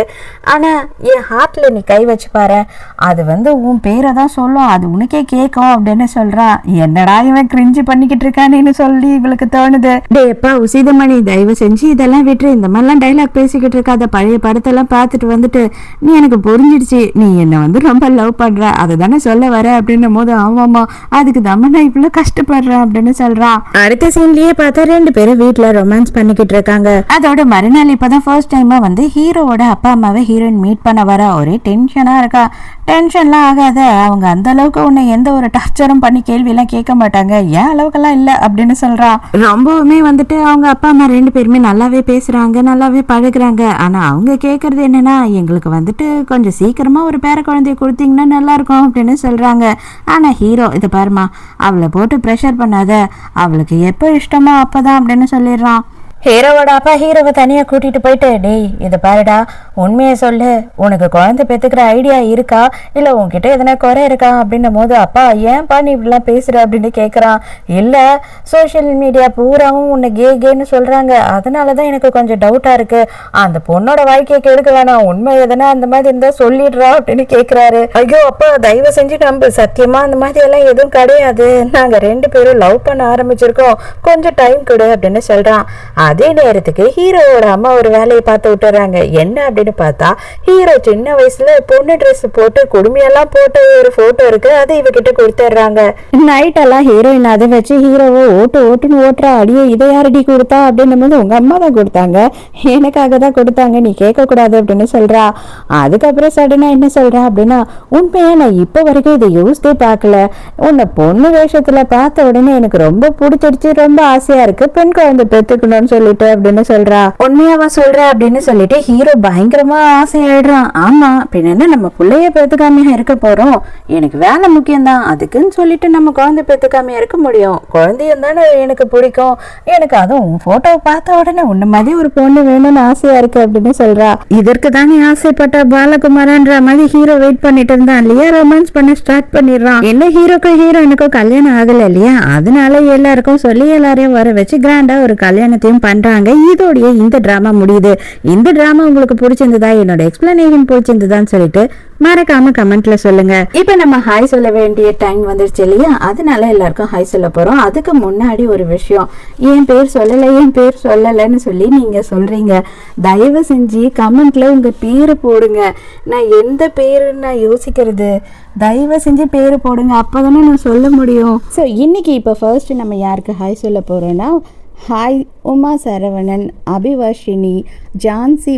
ஆனா என் ஹார்ட்ல நீ கை வச்சு பாரு, அது உன் பேரை தான் சொல்லும், அது உனக்கே கேட்கும் அப்படின்னு சொல்றான். என்னடா இவன் கிரிஞ்சு பண்ணிக்கிட்டு இருக்கான்னு சொல்லி இவளுக்கு தோணுது. டேப்பா உசிதமணி, தயவு செஞ்சு இதெல்லாம் விட்டு இந்த மாதிரிலாம் டைலாக் பேசிக்கிட்டு இருக்காத. பழைய படத்தெல்லாம் பார்த்துட்டு நீ எனக்கு புரிஞ்சிடுச்சு, நீ என்ன ரொம்ப லவ் பண்ற, அதை தானே சொல்ல வர அப்படின்னும் போது, ஆமாமா அதுக்கு தான் நான் இவ்வளவு கஷ்டப்படுறேன் அப்படின்னு சொல்றான். அடுத்த சீன்லயே பார்த்தா 2 பேரும் வீட்டுல ரொமான்ஸ் பண்ணிக்கிட்டு இருக்காங்க. அதோட மறுநாள் இப்பதான் ஃபர்ஸ்ட் டைமா ஹீரோவோட அப்பா அம்மாவை ஹீரோயின் மீட் பண்ண வர. ஒரே டென்ஷனா இருக்கா. டென்ஷன்லாம் ஆகாத, அவங்க அந்த அளவுக்கு உன்னை எந்த ஒரு டார்ச்சரும் பண்ணி கேள்வி எல்லாம் கேட்க மாட்டாங்க, ஏன் அளவுக்கெல்லாம் இல்ல அப்படின்னு சொல்றான். ரொம்பவுமே அவங்க அப்பா அம்மா 2 பேருமே நல்லாவே பேசுறாங்க, நல்லாவே பழகுறாங்க. ஆனா அவங்க கேட்கறது என்னன்னா, எங்களுக்கு கொஞ்சம் சீக்கிரமா ஒரு பேர குழந்தைய கொடுத்தீங்கன்னா நல்லா இருக்கும் அப்படின்னு சொல்றாங்க. ஆனா ஹீரோ, இதை பாருமா, அவளை போட்டு ப்ரெஷர் பண்ணாத, அவளுக்கு எப்போ இஷ்டமோ அப்பதான் அப்படின்னு சொல்லிடுறான். ஹீரோவோட அப்பா ஹீரோவை தனியா கூட்டிட்டு போயிட்டு, டேய் இதை பாருடா, உண்மையை சொல்லு, உனக்கு குழந்தை பெற்றுக்கிற ஐடியா இருக்கா, இல்ல உன்கிட்ட எதனா குறை இருக்கா அப்படின்னும் போது, அப்பா ஏன்பா நீ இப்படிலாம் பேசுற அப்படின்னு கேட்குறான். இல்ல சோசியல் மீடியா பூராவும் உன்னை கேன்னு சொல்றாங்க, அதனாலதான் எனக்கு கொஞ்சம் டவுட்டா இருக்கு, அந்த பொண்ணோட வாழ்க்கையை கெடுக்க வேணாம், உண்மை எதனா அந்த மாதிரி இருந்தா சொல்லிடுறா அப்படின்னு கேட்கிறாரு. ஐயோ அப்பா தயவு செஞ்சு நம்பு, சத்தியமா அந்த மாதிரி எல்லாம் எதுவும் கிடையாது, நாங்க 2 பேரும் லவ் பண்ண ஆரம்பிச்சிருக்கோம், கொஞ்சம் டைம் கொடு அப்படின்னு சொல்றான். அதே நேரத்துக்கு ஹீரோவோட அம்மா ஒரு வேலையை பார்த்து விட்டுறாங்க. என்ன அப்படின்னு பார்த்தா, ஹீரோ சின்ன வயசுல பொண்ணு ட்ரெஸ் போட்டு குடுமையெல்லாம் போட்ட ஒரு போட்டோ இருக்கு, அதை இவகிட்ட கொடுத்துட்றாங்க. நைட் எல்லாம் ஹீரோயின் அதை வச்சு ஹீரோவை ஓட்டுன்னு ஓட்டுறா. அடியே இதை யாரடி கொடுத்தா அப்படின்னும் போது, உங்க அம்மா தான் கொடுத்தாங்க, எனக்காக தான் கொடுத்தாங்க, நீ கேட்க கூடாது அப்படின்னு சொல்றா. அதுக்கப்புறம் சடனா என்ன சொல்றா அப்படின்னா, உண்மையா நான் இப்ப வரைக்கும் இதை யோசித்தே பார்க்கல, உன்னை பொண்ணு வேஷத்துல பார்த்த உடனே எனக்கு ரொம்ப பிடிச்சிருச்சு, ரொம்ப ஆசையா இருக்கு, பெண் குழந்தை பெத்துக்கணும்னு சொல்லிட்டு அப்படின்னு சொல்றா. உண்மையாவா சொல்ற அப்படின்னு சொல்லிட்டு ஹீரோ பயங்கரமா ஆசையாயிடுறான். ஆமா பின்ன நம்ம பிள்ளைய பெத்துக்காமையா இருக்க போறோம், எனக்கு வேலை முக்கியம்தான், அதுக்குன்னு சொல்லிட்டு நம்ம குழந்தை பெத்துக்காமையா இருக்க முடியும், குழந்தையும் தானே எனக்கு பிடிக்கும், எனக்கு அதுவும் போட்டோவை பார்த்த உடனே உன்ன மாதிரி ஒரு பொண்ணு வேணும்னு ஆசையா இருக்கு அப்படின்னு சொல்றா. இதற்கு தானே ஆசைப்பட்ட பாலகுமாரன்ற மாதிரி ஹீரோ வெயிட் பண்ணிட்டு இருந்தான் இல்லையா, ரொமான்ஸ் பண்ண ஸ்டார்ட் பண்ணிடுறான். என்ன ஹீரோக்கும் ஹீரோயினுக்கும் கல்யாணம் ஆகல இல்லையா, அதனால எல்லாருக்கும் சொல்லி எல்லாரையும் வர வச்சு கிராண்டா ஒரு கல்யாணத்தையும் பண்றாங்க. இதோடைய இந்த டிராமா முடியுது. இந்த டிராமா உங்களுக்கு பிடிச்சிருந்ததா, என்னோட எக்ஸ்பிளனேஷன் பிடிச்சிருந்ததான்னு சொல்லிட்டு மறக்காம கமெண்ட்ல சொல்லுங்க. இப்ப நம்ம ஹாய் சொல்ல வேண்டிய டைம் வந்துருச்சு இல்லையா, அதனால எல்லாருக்கும் ஹாய் சொல்ல போறோம். அதுக்கு முன்னாடி ஒரு விஷயம், என் பேர் சொல்லலைன்னு சொல்லி நீங்க சொல்றீங்க, தயவு செஞ்சு கமெண்ட்ல உங்க பேரு போடுங்க. நான் எந்த பேருன்னு நான் யோசிக்கிறது, தயவு செஞ்சு பேரு போடுங்க, அப்பதானே நான் சொல்ல முடியும். ஸோ இன்னைக்கு இப்போ ஃபர்ஸ்ட் நம்ம யாருக்கு ஹாய் சொல்ல போறோம்னா, ஹாய் உமா சரவணன், அபிவர்ஷினி, ஜான்சி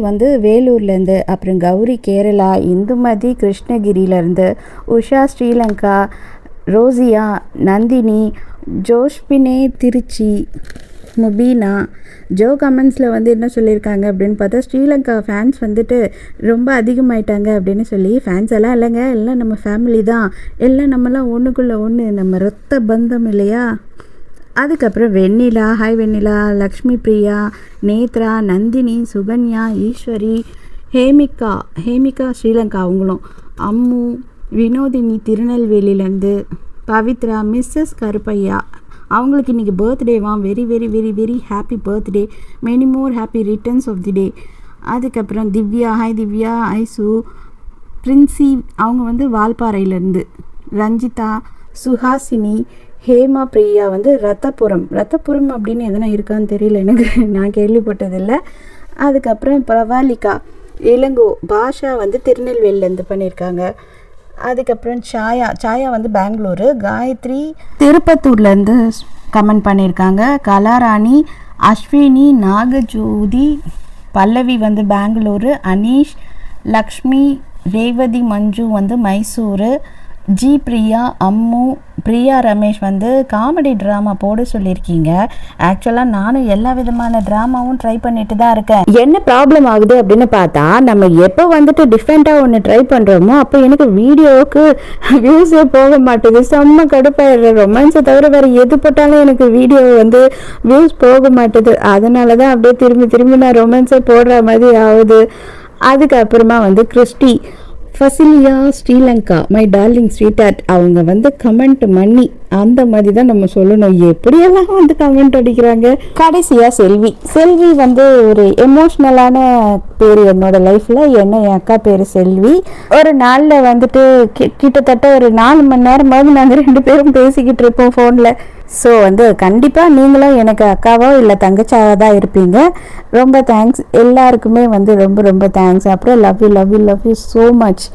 வேலூர்லேருந்து, அப்புறம் கௌரி கேரளா, இந்துமதி கிருஷ்ணகிரியிலேருந்து, உஷா ஸ்ரீலங்கா, ரோசியா, நந்தினி, ஜோஷ்பினே திருச்சி, முபீனா, ஜோ கமெண்ட்ஸில் வந்து என்ன சொல்லியிருக்காங்க அப்படின்னு பார்த்தா, ஸ்ரீலங்கா ஃபேன்ஸ் வந்துட்டு ரொம்ப அதிகமாயிட்டாங்க அப்படின்னு சொல்லி. ஃபேன்ஸ் எல்லாம் இல்லைங்க, எல்லாம் நம்ம ஃபேமிலி தான், எல்லாம் நம்மலாம் ஒன்றுக்குள்ளே ஒன்று, நம்ம ரத்த பந்தம் இல்லையா. அதுக்கப்புறம் வெண்ணிலா, ஹாய் வெண்ணிலா, லக்ஷ்மி பிரியா, நேத்ரா, நந்தினி, சுகன்யா, ஈஸ்வரி, ஹேமிகா ஸ்ரீலங்கா அவங்களும், அம்மு, வினோதினி திருநெல்வேலியிலேருந்து, பவித்ரா, மிஸ்ஸஸ் கருப்பையா அவங்களுக்கு இன்றைக்கி பர்த்டேவாம். Very very very very happy birthday, many more happy returns of the day. அதுக்கப்புறம் திவ்யா, ஹாய் திவ்யா, ஐசு, பிரின்சி அவங்க வந்து வால்பாறையிலேருந்து, ரஞ்சிதா, சுஹாசினி, ஹேமா பிரியா வந்து ரத்தபுரம் அப்படின்னு எதனா இருக்கான்னு தெரியல எனக்கு, நான் கேள்விப்பட்டதில்லை. அதுக்கப்புறம் பிரவாலிகா இளங்கோ, பாஷா வந்து திருநெல்வேலியிலேருந்து பண்ணியிருக்காங்க. அதுக்கப்புறம் சாயா வந்து பெங்களூரு, காயத்ரி திருப்பத்தூர்லேருந்து கமெண்ட் பண்ணியிருக்காங்க. கலாராணி, அஸ்வினி, நாகஜோதி, பல்லவி வந்து பெங்களூரு, அனீஷ், லக்ஷ்மி, ரேவதி, மஞ்சு வந்து மைசூரு, ஜி பிரியா, அம்மு, பிரியா ரமேஷ் வந்து காமெடி ட்ராமா போட சொல்லியிருக்கீங்க. ஆக்சுவலாக நானும் எல்லா விதமான ட்ராமாவும் ட்ரை பண்ணிட்டு தான் இருக்கேன். என்ன ப்ராப்ளம் ஆகுது அப்படின்னு பார்த்தா, நம்ம எப்போ வந்துட்டு டிஃப்ரெண்ட்டாக ஒன்று ட்ரை பண்ணுறோமோ அப்போ எனக்கு வீடியோவுக்கு வியூஸே போக மாட்டேது. செம்ம கடுப்பாயிடுற. ரொமான்ஸை தவிர வேறு எது போட்டாலும் எனக்கு வீடியோ வந்து வியூஸ் போக மாட்டேது. அதனால தான் அப்படியே திரும்பி நான் ரொமான்ஸை போடுற மாதிரி ஆகுது. அதுக்கப்புறமா வந்து Christy, Fasiliya, Sri Lanka, my darling sweetheart அவங்க வந்து கமெண்ட் பண்ணி அந்த மாதிரி தான் நம்ம சொல்லணும். எப்படியெல்லாம் வந்து கமெண்ட் அடிக்கிறாங்க. கடைசியாக செல்வி வந்து ஒரு எமோஷ்னலான பேர் என்னோட லைஃப்பில். என்ன என் அக்கா பேர் செல்வி. ஒரு நாளில் வந்துட்டு கிட்டத்தட்ட ஒரு 4 மணி நேரமாவது நாங்கள் 2 பேரும் பேசிக்கிட்டு இருப்போம் ஃபோனில். ஸோ வந்து கண்டிப்பாக நீங்களும் எனக்கு அக்காவோ இல்லை தங்கச்சாவோ தான் இருப்பீங்க. ரொம்ப தேங்க்ஸ் எல்லாருக்குமே வந்து ரொம்ப தேங்க்ஸ். அப்புறம் love you so much.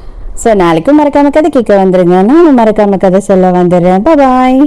So நாளைக்கும் மறக்காம கதை கேட்க வந்துடுங்க. நானும் மறக்காம கதை சொல்ல வந்துடுறேன். பாய்.